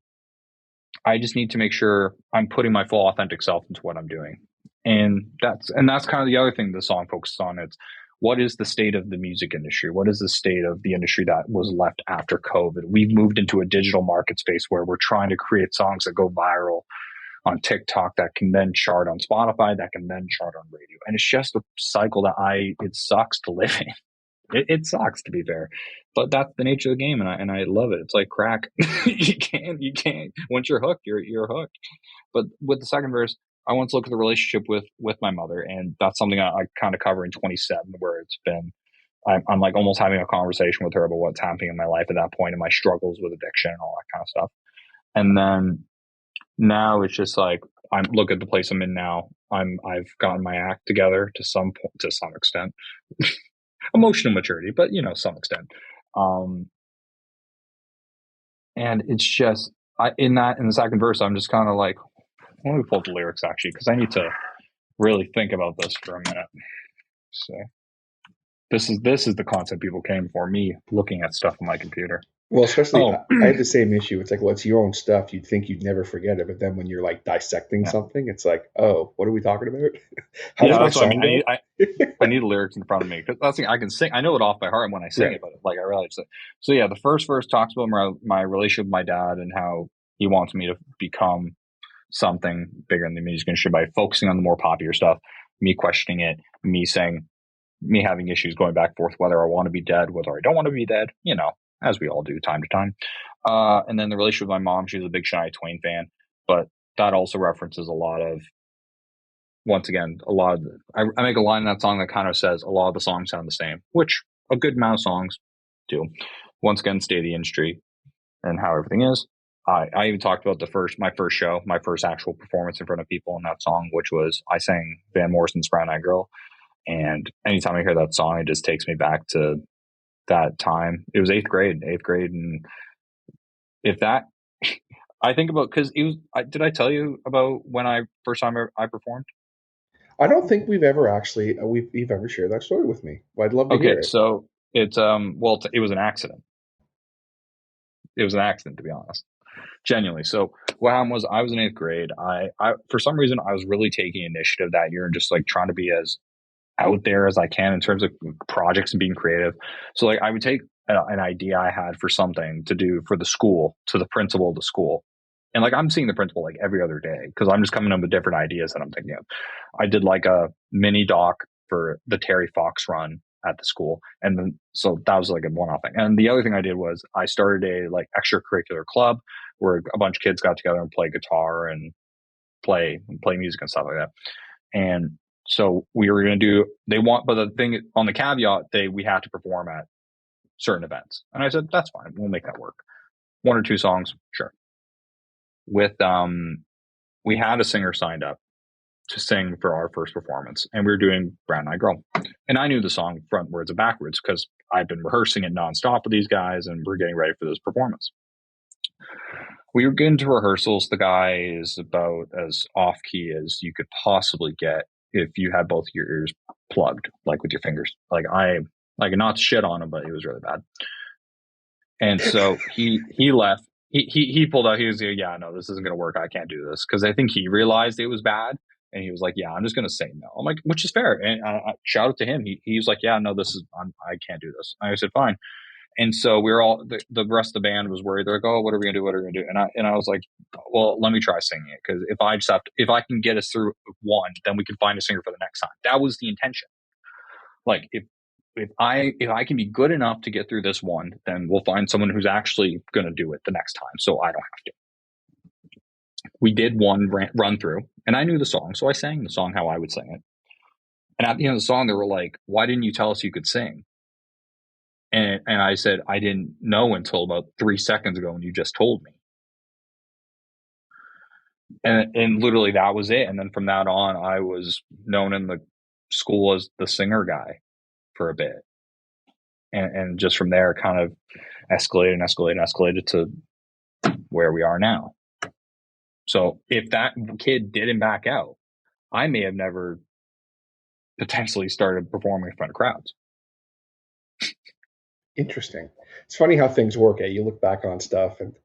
I just need to make sure I'm putting my full authentic self into what I'm doing. And that's kind of the other thing the song focuses on. It's what is the state of the music industry? What is the state of the industry that was left after COVID? We've moved into a digital market space where we're trying to create songs that go viral on TikTok that can then chart on Spotify, that can then chart on radio. And it's just a cycle that it sucks to live in. It sucks, to be fair, but that's the nature of the game, and I love it. It's like crack. you can't. Once you're hooked, you're hooked. But with the second verse, I want to look at the relationship with my mother, and that's something I kind of cover in 27, where it's been I'm like almost having a conversation with her about what's happening in my life at that point and my struggles with addiction and all that kind of stuff. And then now it's just like look at the place I'm in now. I've gotten my act together to some extent. Emotional maturity, but some extent. And it's just in the second verse, I'm just kind of like, let me pull up the lyrics actually, because I need to really think about this for a minute. So this is the concept people came for, me looking at stuff on my computer. Well, especially I had the same issue. It's like, well, it's your own stuff. You'd think you'd never forget it, but then when you're like dissecting something, it's like, oh, what are we talking about? How does my song go? I need lyrics in front of me because that's the thing I can sing. I know it off by heart when I sing it, but like I realize that. So yeah, the first verse talks about my relationship with my dad and how he wants me to become something bigger in the music industry by focusing on the more popular stuff. Me questioning it, me having issues going back and forth whether I want to be dead, whether I don't want to be dead. As we all do time to time. And then the relationship with my mom, she's a big Shania Twain fan, but that also references a lot of, once again, I make a line in that song that kind of says a lot of the songs sound the same, which a good amount of songs do. Once again, state of the industry and how everything is. I even talked about my first show, my first actual performance in front of people in that song, which was I sang Van Morrison's Brown Eyed Girl. And anytime I hear that song, it just takes me back to that time. It was eighth grade, and if that I think about, because it was, did I tell you about when first time I performed? I don't think we've ever actually we've ever shared that story with me. Well, I'd love to hear it. So it's it was an accident. It was an accident, to be honest, genuinely. So what happened was I was in eighth grade. I for some reason I was really taking initiative that year and just like trying to be as out there as I can in terms of projects and being creative. So like I would take an idea I had for something to do for the school to the principal of the school. And like I'm seeing the principal like every other day because I'm just coming up with different ideas that I'm thinking of. I did like a mini doc for the Terry Fox run at the school. And then so that was like a one-off thing. And the other thing I did was I started a like extracurricular club where a bunch of kids got together and play guitar and play music and stuff like that. And so we were going to do, but the thing on the caveat, we have to perform at certain events. And I said, that's fine. We'll make that work. One or two songs. Sure. We had a singer signed up to sing for our first performance and we were doing Brown Eyed Girl. And I knew the song frontwards and backwards because I've been rehearsing it nonstop with these guys and we're getting ready for this performance. We were getting to rehearsals. The guy is about as off key as you could possibly get if you had both your ears plugged, like with your fingers. Like not to shit on him, but he was really bad. And so he left. He pulled out. He was like, yeah, no, this isn't going to work. I can't do this. Because I think he realized it was bad. And he was like, yeah, I'm just going to say no. I'm like, which is fair. And I shout out to him. He was like, yeah, no, I can't do this. And I said, fine. And so we were all, the rest of the band was worried. They're like, oh, what are we going to do? What are we going to do? And I was like, well, let me try singing it. Because if I can get us through one, then we can find a singer for the next time. That was the intention. Like if I can be good enough to get through this one, then we'll find someone who's actually going to do it the next time. So I don't have to. We did one run through and I knew the song. So I sang the song how I would sing it. And at the end of the song, they were like, why didn't you tell us you could sing? And I said, I didn't know until about 3 seconds ago when you just told me. And literally that was it. And then from that on, I was known in the school as the singer guy for a bit. And just from there, kind of escalated to where we are now. So if that kid didn't back out, I may have never potentially started performing in front of crowds. Interesting. It's funny how things work. You look back on stuff and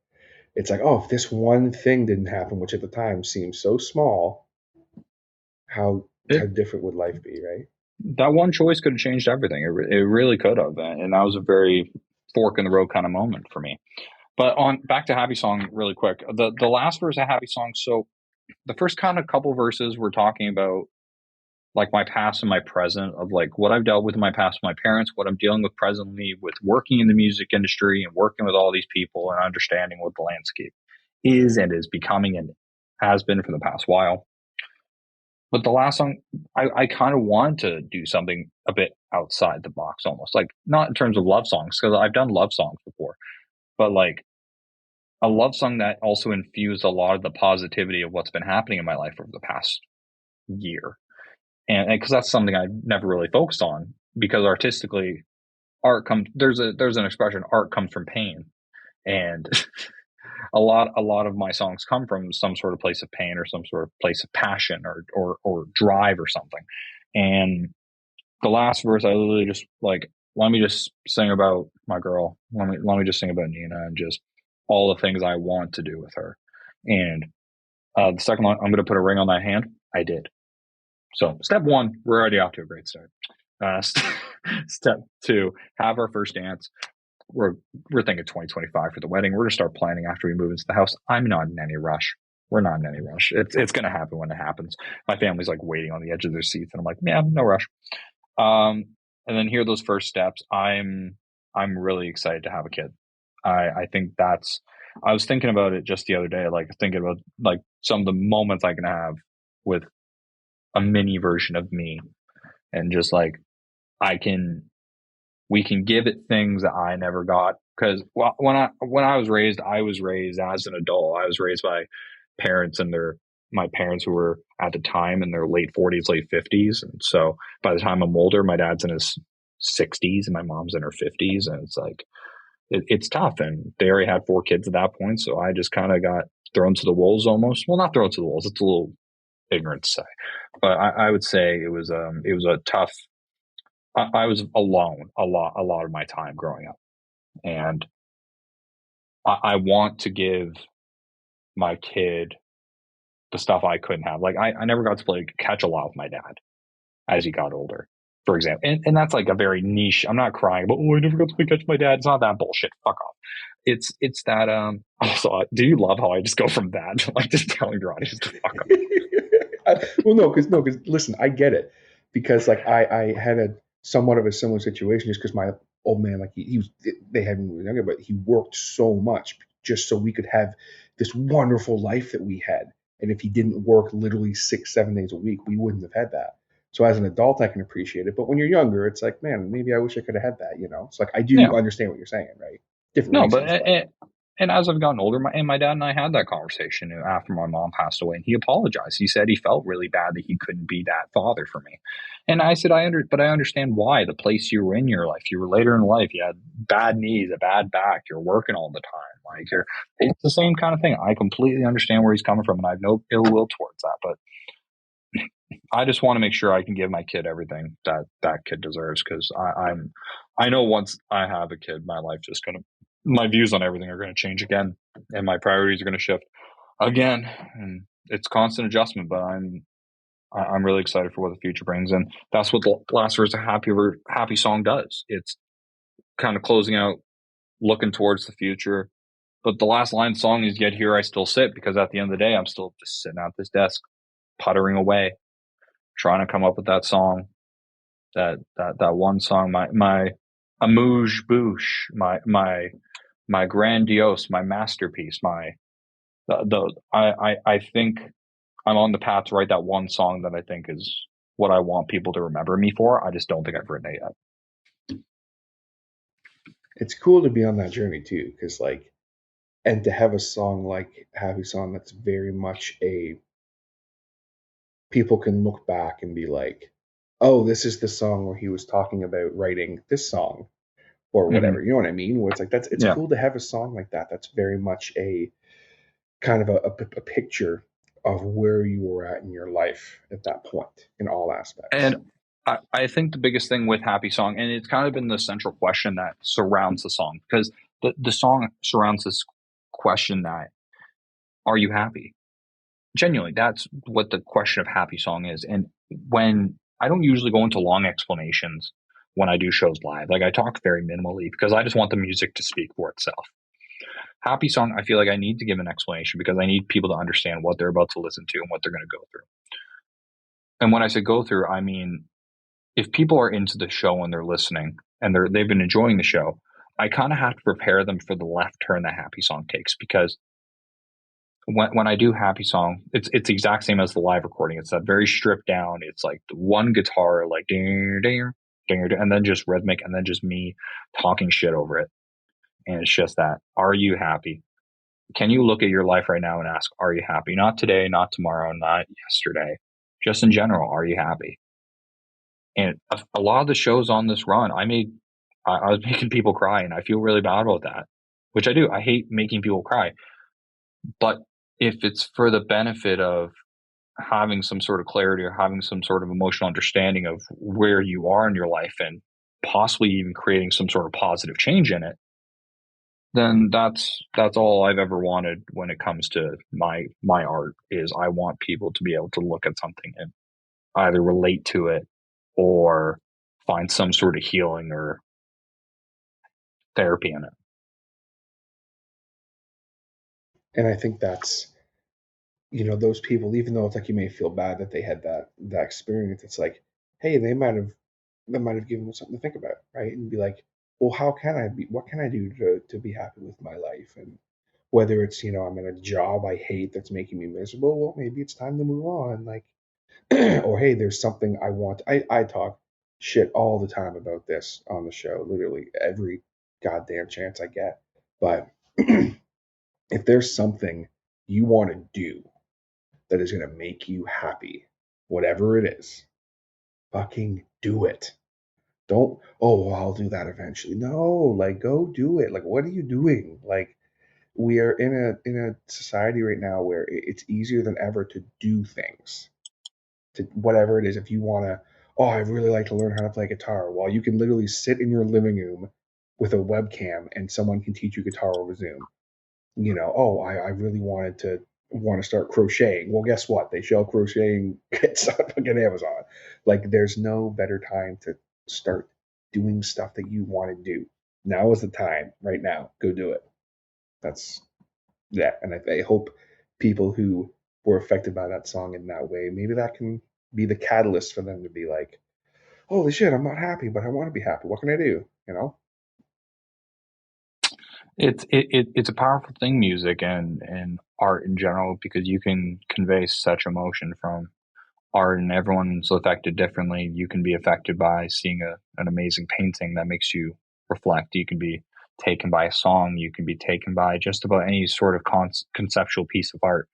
it's like, oh, if this one thing didn't happen, which at the time seemed so small, how different would life be, right? That one choice could have changed everything. It really could have, and that was a very fork in the road kind of moment for me. But on back to Happy Song really quick. The last verse of Happy Song. So the first kind of couple verses we're talking about like my past and my present of like what I've dealt with in my past with my parents, what I'm dealing with presently with working in the music industry and working with all these people and understanding what the landscape is and is becoming and has been for the past while. But the last song, I kind of wanted to do something a bit outside the box almost, like not in terms of love songs, because I've done love songs before, but like a love song that also infused a lot of the positivity of what's been happening in my life over the past year. And because that's something I never really focused on, because artistically, art comes. There's an expression: art comes from pain, and a lot of my songs come from some sort of place of pain or some sort of place of passion or drive or something. And the last verse, I literally just like, let me just sing about my girl. Let me just sing about Nina and just all the things I want to do with her. And the second one, I'm going to put a ring on that hand. I did. So step one, we're already off to a great start. Step two, have our first dance. We're thinking 2025 for the wedding. We're going to start planning after we move into the house. I'm not in any rush. We're not in any rush. It's going to happen when it happens. My family's like waiting on the edge of their seats, and I'm like, yeah, no rush. And then here are those first steps. I'm really excited to have a kid. I think that's. I was thinking about it just the other day, like thinking about like some of the moments I can have with a mini version of me, and just like we can give it things that I never got. Because when I was raised as an adult. I was raised by parents and my parents who were at the time in their late 40s, late 50s. And so by the time I'm older, my dad's in his 60s and my mom's in her 50s. And it's like, it's tough. And they already had 4 kids at that point. So I just kind of got thrown to the wolves almost. Well, not thrown to the wolves. It's a little ignorant to say, but I would say it was a tough. I was alone a lot of my time growing up, and I want to give my kid the stuff I couldn't have. Like I never got to play catch a lot with my dad as he got older, for example, and that's like a very niche. I'm not crying about I never got to play catch with my dad. It's not that bullshit. Fuck off. It's that also. Do you love how I just go from that to like just telling your audience to fuck off? Well, no, because listen, I get it, because like I had a somewhat of a similar situation just because my old man, like he was, they had me when we were younger, but he worked so much just so we could have this wonderful life that we had. And if he didn't work literally 6, 7 days a week, we wouldn't have had that. So as an adult, I can appreciate it. But when you're younger, it's like, man, maybe I wish I could have had that. It's like I do Yeah. understand what you're saying, right? Different No, reasons, but and as I've gotten older, my dad and I had that conversation after my mom passed away, and he apologized. He said he felt really bad that he couldn't be that father for me. And I said, but I understand why. The place you were in your life, you were later in life, you had bad knees, a bad back, you're working all the time. Like it's the same kind of thing. I completely understand where he's coming from, and I have no ill will towards that. But I just want to make sure I can give my kid everything that kid deserves, because I know once I have a kid, my views on everything are going to change again, and my priorities are going to shift again, and it's constant adjustment. But I'm really excited for what the future brings, and that's what the last verse of Happy Song does. It's kind of closing out, looking towards the future. But the last line of the song is, "Yet here I still sit," because at the end of the day, I'm still just sitting at this desk, puttering away, trying to come up with that song, that one song, my amuse bouche, my grandiose, my masterpiece, I think I'm on the path to write that one song that I think is what I want people to remember me for. I just don't think I've written it yet. It's cool to be on that journey too, because like And to have a song like Happy Song that's very much a people can look back and be like, oh, this is the song where he was talking about writing this song or whatever. You know what I mean? Where it's like it's Yeah. cool to have a song like that. That's very much a kind of a picture of where you were at in your life at that point in all aspects. And I think the biggest thing with Happy Song, and it's kind of been the central question that surrounds the song, because the song surrounds this question that, are you happy? Genuinely, that's what the question of Happy Song is. And when I don't usually go into long explanations when I do shows live, like I talk very minimally because I just want the music to speak for itself. Happy Song, I feel like I need to give an explanation because I need people to understand what they're about to listen to and what they're going to go through. And when I say go through, I mean, if people are into the show and they're listening and they've been enjoying the show, I kind of have to prepare them for the left turn that Happy Song takes, because when I do Happy Song, it's the exact same as the live recording. It's that very stripped down. It's like the one guitar, like ding, ding, ding, and then just rhythmic, and then just me talking shit over it. And it's just that, are you happy? Can you look at your life right now and ask, are you happy? Not today, not tomorrow, not yesterday. Just in general, are you happy? And a lot of the shows on this run, I was making people cry, and I feel really bad about that, which I do. I hate making people cry. But if it's for the benefit of having some sort of clarity or having some sort of emotional understanding of where you are in your life and possibly even creating some sort of positive change in it, then that's all I've ever wanted when it comes to my art. Is I want people to be able to look at something and either relate to it or find some sort of healing or therapy in it. And I think that's, those people, even though it's like you may feel bad that they had that experience, it's like, hey, they might have given them something to think about, right? And be like, well, what can I do to be happy with my life? And whether it's, I'm in a job I hate that's making me miserable, well, maybe it's time to move on. Like, or hey, there's something I want. I talk shit all the time about this on the show, literally every goddamn chance I get. But if there's something you want to do that is going to make you happy, whatever it is, fucking do it. Don't, oh, well, I'll do that eventually. No, like go do it. Like, what are you doing? Like, we are in a society right now where it's easier than ever to do things, to whatever it is. If you want to, oh, I really like to learn how to play guitar. Well, you can literally sit in your living room with a webcam and someone can teach you guitar over Zoom. Oh, I really want to start crocheting. Well, guess what? They sell crocheting kits on fucking Amazon. Like, there's no better time to start doing stuff that you want to do. Now is the time. Right now, go do it. That's that. And I hope people who were affected by that song in that way, maybe that can be the catalyst for them to be like, holy shit, I'm not happy, but I want to be happy. What can I do? It's a powerful thing, music and art in general, because you can convey such emotion from art, and everyone's affected differently. You can be affected by seeing an amazing painting that makes you reflect. You can be taken by a song. You can be taken by just about any sort of conceptual piece of art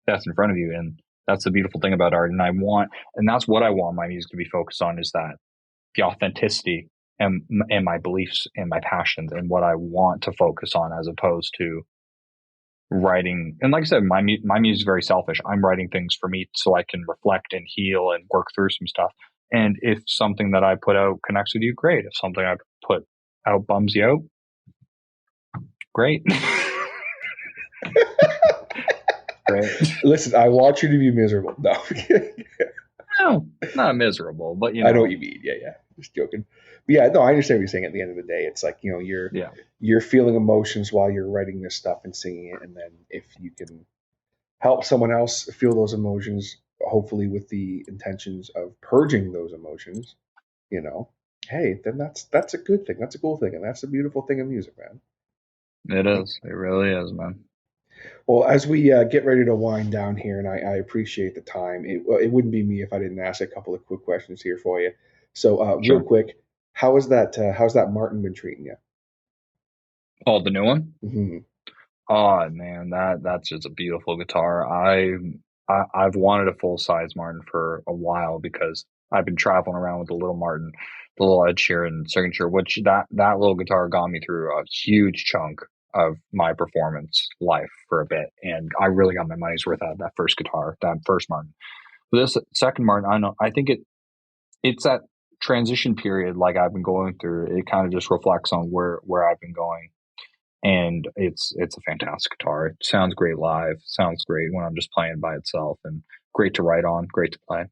that's in front of you. And that's the beautiful thing about art. And that's what I want my music to be focused on, is that the authenticity and my beliefs and my passions and what I want to focus on, as opposed to writing. And like I said, my music is very selfish. I'm writing things for me so I can reflect and heal and work through some stuff. And if something that I put out connects with you, great. If something I put out bums you out, great. Great. Listen, I want you to be miserable. No. No, not miserable, but I know what you mean. Yeah. Just joking. But yeah, no, I understand what you're saying. At the end of the day, it's like, you're feeling emotions while you're writing this stuff and singing it. And then if you can help someone else feel those emotions, hopefully with the intentions of purging those emotions, hey, then that's a good thing. That's a cool thing. And that's a beautiful thing in music, man. It is. It really is, man. Well, as we get ready to wind down here, and I appreciate the time, it wouldn't be me if I didn't ask a couple of quick questions here for you. So, Sure. real quick, how's that Martin been treating you? Oh, the new one? Mm-hmm. Oh man, that's just a beautiful guitar. I've wanted a full size Martin for a while because I've been traveling around with the little Martin, the little Ed Sheeran signature, which that little guitar got me through a huge chunk of my performance life for a bit, and I really got my money's worth out of that first guitar, that first Martin. But this second Martin, I think it's that transition period like I've been going through. It kind of just reflects on where I've been going, and it's a fantastic guitar. It sounds great live, sounds great when I'm just playing by itself, and great to write on, great to play.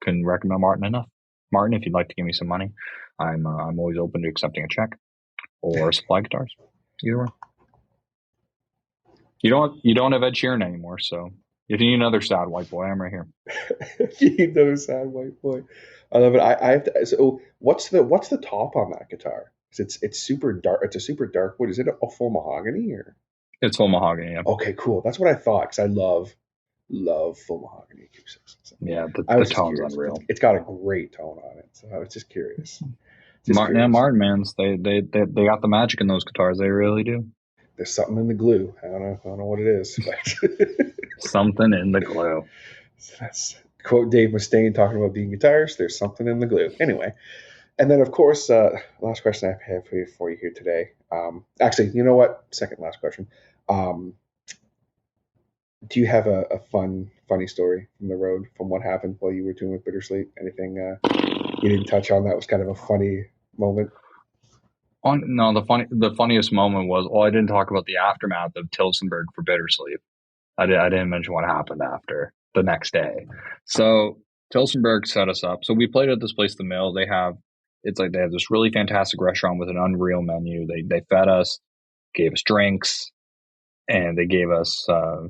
Couldn't recommend Martin enough. Martin, if you'd like to give me some money, I'm always open to accepting a check or supply guitars. Either way. You don't have Ed Sheeran anymore, so if you need another sad white boy, I'm right here. You need another sad white boy. I love it. I have to. So what's the top on that guitar? It's super dark. It's a super dark wood. Is it a full mahogany or? It's full mahogany. Yeah. Okay, cool. That's what I thought because I love full mahogany acoustics. Yeah, the tone's unreal. It's got a great tone on it. So I was just curious. Martin mans, they got the magic in those guitars. They really do. There's something in the glue. I don't know what it is. But something in the glue. So that's quote Dave Mustaine talking about being guitars. There's something in the glue. Anyway, and then of course, last question I have for you here today. Actually, you know what? Second last question. Do you have a funny story from the road, from what happened while you were doing with Bittersleep? Anything you didn't touch on that was kind of a funny moment? No, the funniest moment was, I didn't talk about the aftermath of Tilsonburg for Bittersleep. I didn't mention what happened after the next day. So Tilsonburg set us up. So we played at this place, The Mill. They have this really fantastic restaurant with an unreal menu. They fed us, gave us drinks, and they gave us a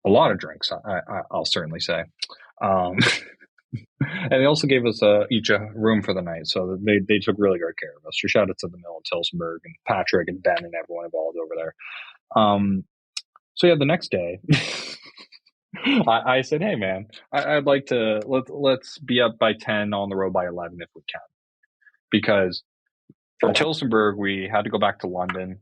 lot of drinks. I'll certainly say. And they also gave us each a room for the night. So they took really great care of us. So shout out to The Mill and Tilsonburg and Patrick and Ben and everyone involved over there. So yeah, the next day, I said, "Hey man, I'd like to let's be up by 10 on the road by 11 if we can," because from Tilsonburg we had to go back to London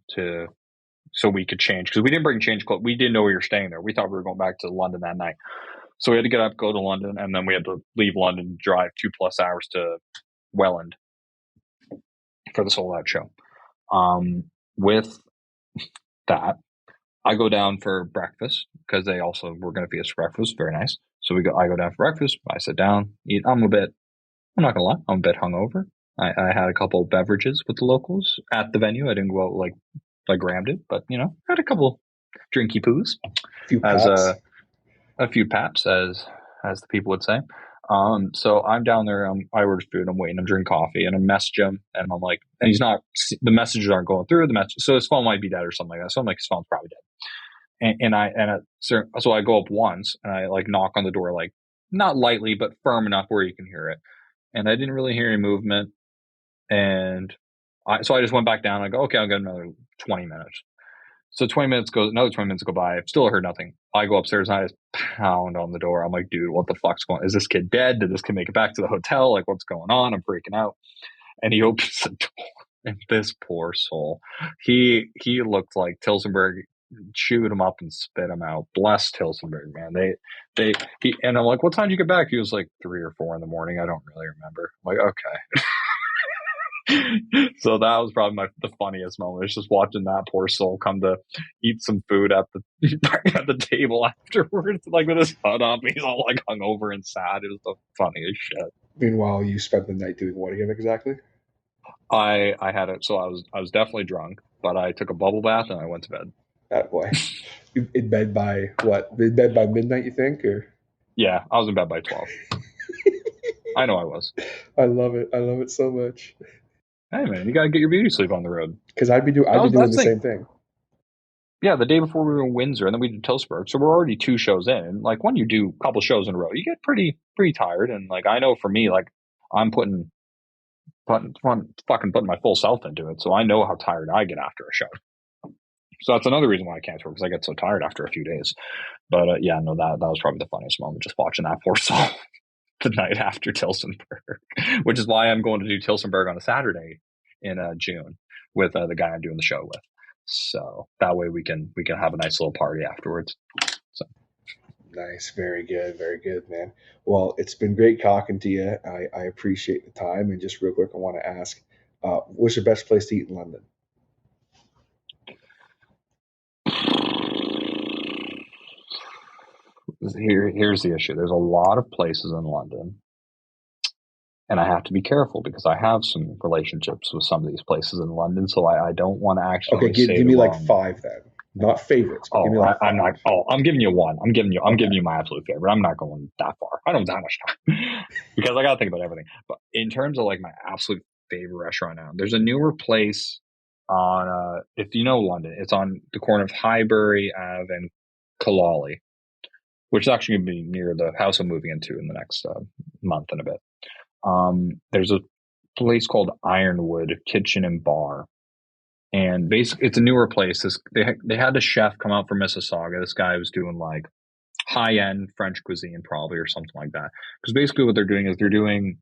so we could change, because we didn't bring change clothes. We didn't know we were staying there. We thought we were going back to London that night. So we had to get up, go to London, and then we had to leave London, drive 2+ hours to Welland for the sold out show. With that, I go down for breakfast because they also were going to feed us breakfast. Very nice. So I go down for breakfast. I sit down, eat. I'm not going to lie, I'm a bit hungover. I had a couple of beverages with the locals at the venue. I didn't go out like grammed it, but had a couple drinky poos. A few paps, as the people would say. So I'm down there. I ordered food. I'm waiting. I'm drinking coffee, and I message him, and I'm like, and he's not. The messages aren't going through. So his phone might be dead or something like that. So I'm like, his phone's probably dead. So I go up once, and I knock on the door, not lightly, but firm enough where you can hear it. And I didn't really hear any movement, and so I just went back down. I go, okay, I'll get another 20 minutes. So another 20 minutes go by. I've still heard nothing. I go upstairs and I just pound on the door. I'm like, dude, what the fuck's going on? Is this kid dead? Did this kid make it back to the hotel? What's going on? I'm freaking out. And he opens the door, and this poor soul, he looked like Tilsonburg chewed him up and spit him out. Bless Tilsonburg, man. And I'm like, what time did you get back? He was like 3 or 4 in the morning. I don't really remember. I'm like, okay. So that was probably the funniest moment. It's just watching that poor soul come to eat some food at the table afterwards, with his hood up. He's all hungover and sad. It was the funniest shit. Meanwhile, you spent the night doing what again exactly? I had it. So I was definitely drunk, but I took a bubble bath and I went to bed. That boy. In bed by what? In bed by midnight, you think? Or yeah, I was in bed by 12. I know I was. I love it. I love it so much. Hey man, you gotta get your beauty sleep on the road. Because I'd be doing the same thing. Yeah, the day before we were in Windsor, and then we did Tilsburg, so we're already 2 shows in. When you do a couple shows in a row, you get pretty tired. And I know for me, I'm putting my full self into it, so I know how tired I get after a show. So that's another reason why I can't tour, because I get so tired after a few days. But yeah, no, that was probably the funniest moment, just watching that poor soul the night after Tilsonburg, which is why I'm going to do Tilsonburg on a Saturday in June with the guy I'm doing the show with. So that way we can have a nice little party afterwards. So. Nice. Very good, man. Well, it's been great talking to you. I appreciate the time. And just real quick, I want to ask, what's your best place to eat in London? Here's the issue. There's a lot of places in London, and I have to be careful because I have some relationships with some of these places in London, so I don't want to actually. Okay, give me like 5 then. Not favorites. Give me like I'm not. Oh, I'm giving you one. I'm giving you my absolute favorite. I'm not going that far. I don't have that much time because I got to think about everything. But in terms of like my absolute favorite restaurant now, there's a newer place on. If you know London, it's on the corner of Highbury Ave and Killally, which is actually going to be near the house I'm moving into in the next month and a bit. There's a place called Ironwood Kitchen and Bar. And basically, it's a newer place. They had a chef come out from Mississauga. This guy was doing like high-end French cuisine, probably, or something like that. Because basically, what they're doing is they're doing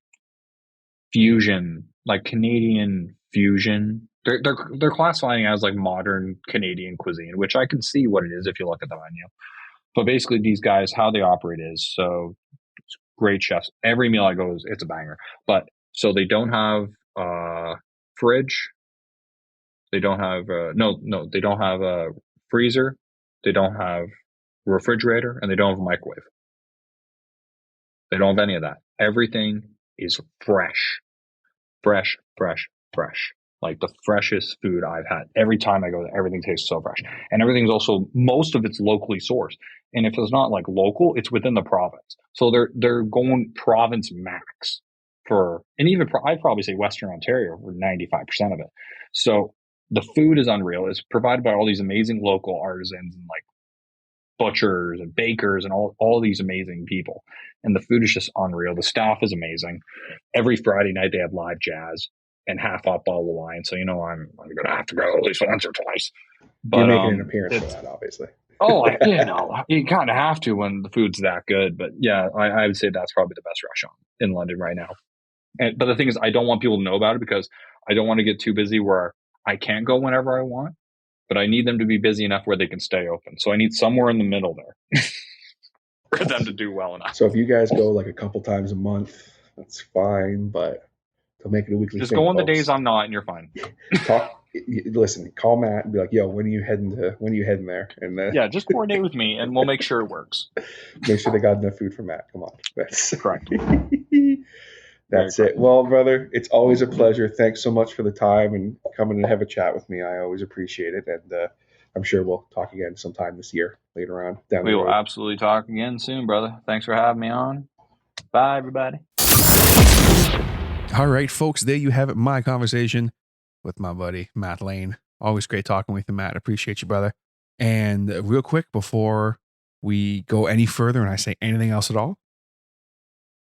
fusion, like Canadian fusion. They're classifying it as like modern Canadian cuisine, which I can see what it is if you look at the menu. But basically, these guys, how they operate is so great chefs. Every meal I go it's a banger. But so they don't have fridge. They don't have they don't have a freezer. They don't have a refrigerator, and they don't have a microwave. They don't have any of that. Everything is fresh. Like the freshest food I've had. Every time I go there, everything tastes so fresh. And everything's also, most of it's locally sourced. And if it's not like local, it's within the province. So they're going province max for, and even I'd probably say Western Ontario for 95% of it. So the food is unreal. It's provided by all these amazing local artisans and like butchers and bakers and all these amazing people. And the food is just unreal. The staff is amazing. Every Friday night they have live jazz and half off bottle of wine. So, I'm going to have to go at least once or twice. But, you're making an appearance for that, obviously. You kind of have to when the food's that good. But yeah, I would say that's probably the best restaurant in London right now. But the thing is, I don't want people to know about it because I don't want to get too busy where I can't go whenever I want, but I need them to be busy enough where they can stay open. So I need somewhere in the middle there for them to do well enough. So if you guys go like a couple times a month, that's fine, but to make it a weekly just thing, go on folks, the days I'm not, and you're fine. Listen, call Matt and be like, "Yo, when are you heading there?" And just coordinate with me, and we'll make sure it works. Make sure they got enough food for Matt. Come on, that's correct. That's it. Well, brother, it's always a pleasure. Thanks so much for the time and coming and have a chat with me. I always appreciate it, and I'm sure we'll talk again sometime this year later on. We will absolutely talk again soon, brother. Thanks for having me on. Bye, everybody. All right, folks, there you have it. My conversation with my buddy, MattLayn. Always great talking with you, Matt. Appreciate you, brother. And real quick, before we go any further and I say anything else at all,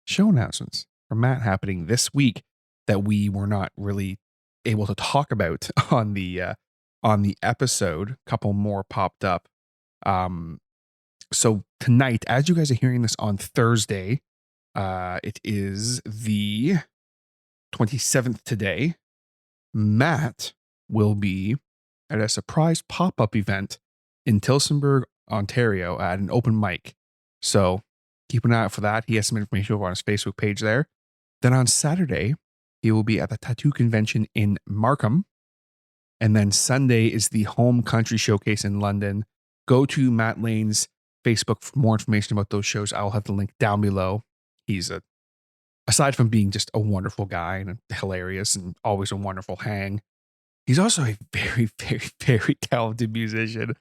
show announcements from Matt happening this week that we were not really able to talk about on the episode. A couple more popped up. So tonight, as you guys are hearing this on Thursday, it is the 27th today. Matt will be at a surprise pop-up event in Tillsonburg, Ontario at an open mic. So keep an eye out for that. He has some information over on his Facebook page there. Then on Saturday, he will be at the Tattoo Convention in Markham. And then Sunday is the Home Country Showcase in London. Go to MattLayn's Facebook for more information about those shows. I will have the link down below. He's aside from being just a wonderful guy and hilarious and always a wonderful hang, he's also a very, very, very talented musician.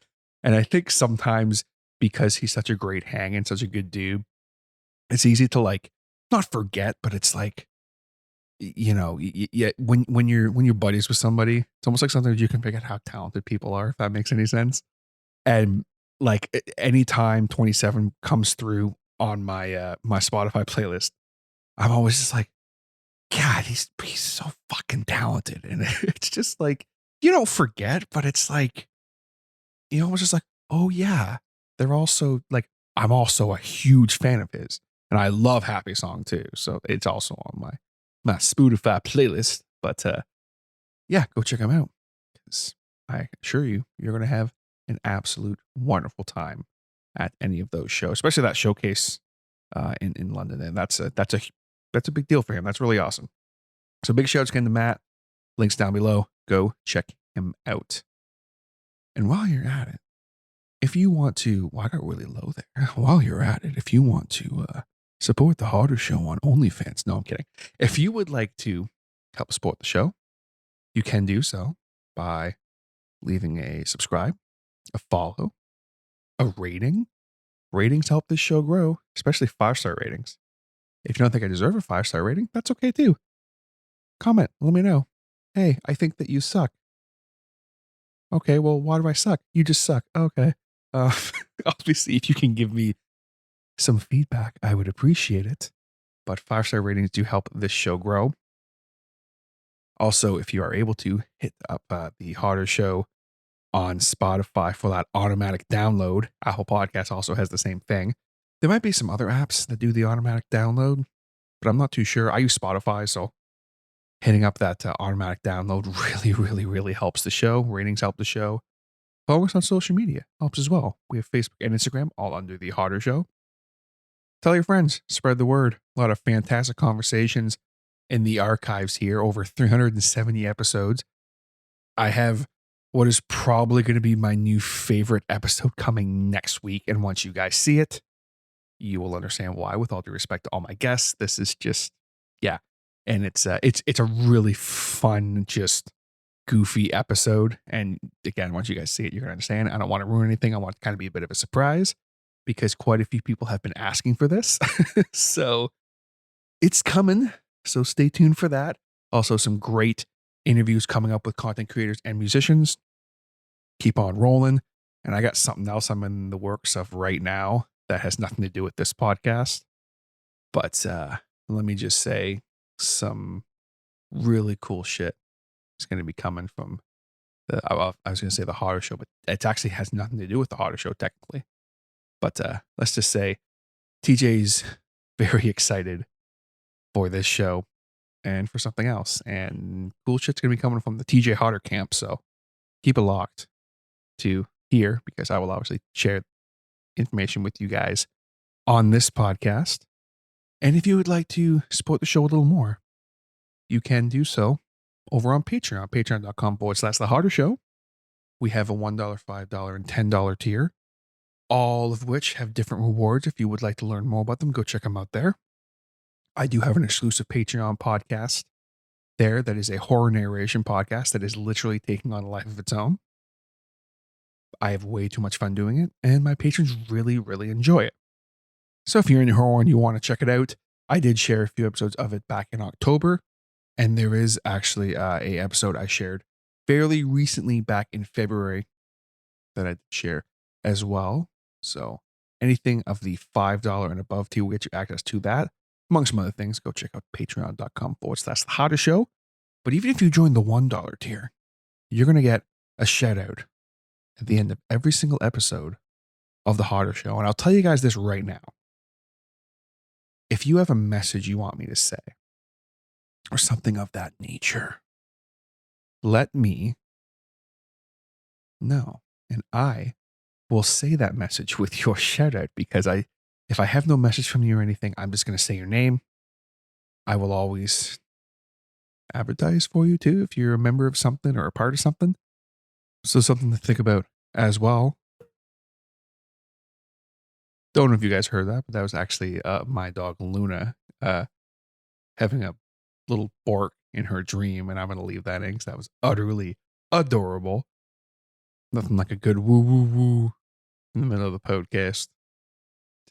And I think sometimes because he's such a great hang and such a good dude, it's easy to like not forget, but it's like, when you're buddies with somebody, it's almost like sometimes you can forget how talented people are, if that makes any sense. And like anytime 27 comes through on my my Spotify playlist, I'm always just like, God, he's so fucking talented. And it's just like, you don't forget, but it's like, almost just like, oh yeah, they're also like, I'm also a huge fan of his. And I love Happy Song too. So it's also on my Spotify playlist. But yeah, go check him out. I assure you, you're going to have an absolute wonderful time at any of those shows, especially that showcase in London. And that's a big deal for him. That's really awesome. So big shouts again to Matt. Links down below. Go check him out. And while you're at it, if you want to, well, I got really low there. While you're at it, if you want to support the Harder Show on OnlyFans, no, I'm kidding. If you would like to help support the show, you can do so by leaving a subscribe, a follow, a rating. Ratings help this show grow, especially 5-star ratings. If you don't think I deserve a 5-star rating, that's okay too. Comment, let me know. Hey, I think that you suck. Okay, well, why do I suck? You just suck. Okay. Obviously, if you can give me some feedback, I would appreciate it. But 5-star ratings do help this show grow. Also, if you are able to, hit up the Harder Show on Spotify for that automatic download. Apple Podcasts also has the same thing. There might be some other apps that do the automatic download, but I'm not too sure. I use Spotify, so hitting up that automatic download really helps the show. Ratings help the show. Follow us on social media helps as well. We have Facebook and Instagram, all under the Harder Show. Tell your friends, spread the word. A lot of fantastic conversations in the archives here, over 370 episodes. I have what is probably going to be my new favorite episode coming next week. And once you guys see it, you will understand why. With all due respect to all my guests, this is just, yeah. And it's a really fun, just goofy episode. And again, once you guys see it, you're going to understand. I don't want to ruin anything. I want it to kind of be a bit of a surprise because quite a few people have been asking for this. So it's coming. So stay tuned for that. Also, some great interviews coming up with content creators and musicians. Keep on rolling. And I got something else I'm in the works of right now that has nothing to do with this podcast. But let me just say, some really cool shit is going to be coming from I was going to say the Harder Show, but it actually has nothing to do with the Harder Show technically. But let's just say TJ's very excited for this show and for something else. And cool shit's going to be coming from the TJ Harder camp. So keep it locked to here because I will obviously share information with you guys on this podcast. And if you would like to support the show a little more, you can do so over on Patreon, patreon.com/The Harder Show. We have a $1, $5, and $10 tier, all of which have different rewards. If you would like to learn more about them, go check them out there. I do have an exclusive Patreon podcast there that is a horror narration podcast that is literally taking on a life of its own. I have way too much fun doing it, and my patrons really enjoy it. So if you're into horror and you want to check it out, I did share a few episodes of it back in October, and there is actually a episode I shared fairly recently back in February that I did share as well. So anything of the $5 and above tier will get you access to that. Among some other things, go check out patreon.com/The Harder Show. But even if you join the $1 tier, you're going to get a shout out at the end of every single episode of The Harder Show. And I'll tell you guys this right now. If you have a message you want me to say, or something of that nature, let me know. And I will say that message with your shout out because if I have no message from you or anything, I'm just going to say your name. I will always advertise for you too if you're a member of something or a part of something. So something to think about as well. Don't know if you guys heard that, but that was actually my dog Luna having a little bark in her dream, and I'm going to leave that in because that was utterly adorable. Nothing like a good woo woo woo in the middle of the podcast,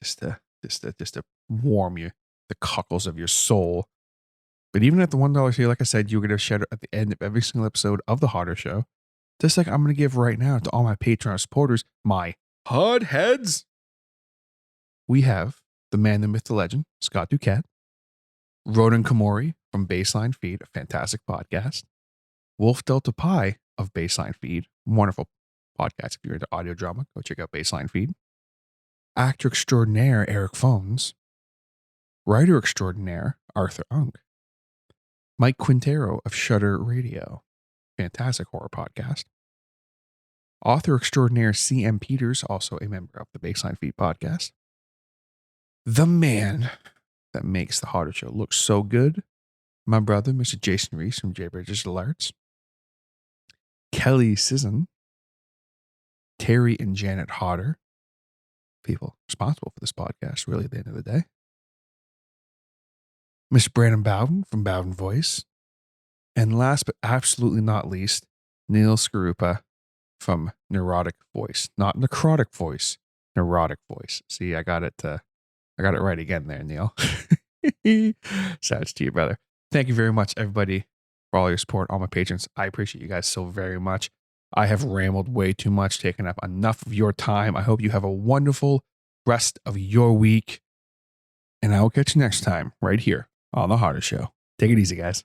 just to warm you the cockles of your soul. But even at the $1 tier, like I said, you're going to shout out at the end of every single episode of The Harder Show, just like I'm going to give right now to all my Patreon supporters, my hard heads. We have the man, the myth, the legend, Scott Duquette, Roden Komori from Baseline Feed, a fantastic podcast, Wolf Delta Pi of Baseline Feed, wonderful podcast. If you're into audio drama, go check out Baseline Feed. Actor extraordinaire Eric Phones, writer extraordinaire Arthur Unk, Mike Quintero of Shudder Radio, fantastic horror podcast, Author extraordinaire C.M. Peters, also a member of the Baseline Feed podcast. The man that makes the Hodder Show look so good, my brother, Mr. Jason Reese from J Bridges Alerts. Kelly Sisson, Terry and Janet Hodder, people responsible for this podcast, really, at the end of the day. Mr. Brandon Bowden from Bowden Voice. And last but absolutely not least, Neil Skarupa from Neurotic Voice. Not Necrotic Voice, Neurotic Voice. See, I got it right again there, Neil. Shouts to you, brother. Thank you very much, everybody, for all your support, all my patrons. I appreciate you guys so very much. I have rambled way too much, taken up enough of your time. I hope you have a wonderful rest of your week. And I will catch you next time right here on The Hodder Show. Take it easy, guys.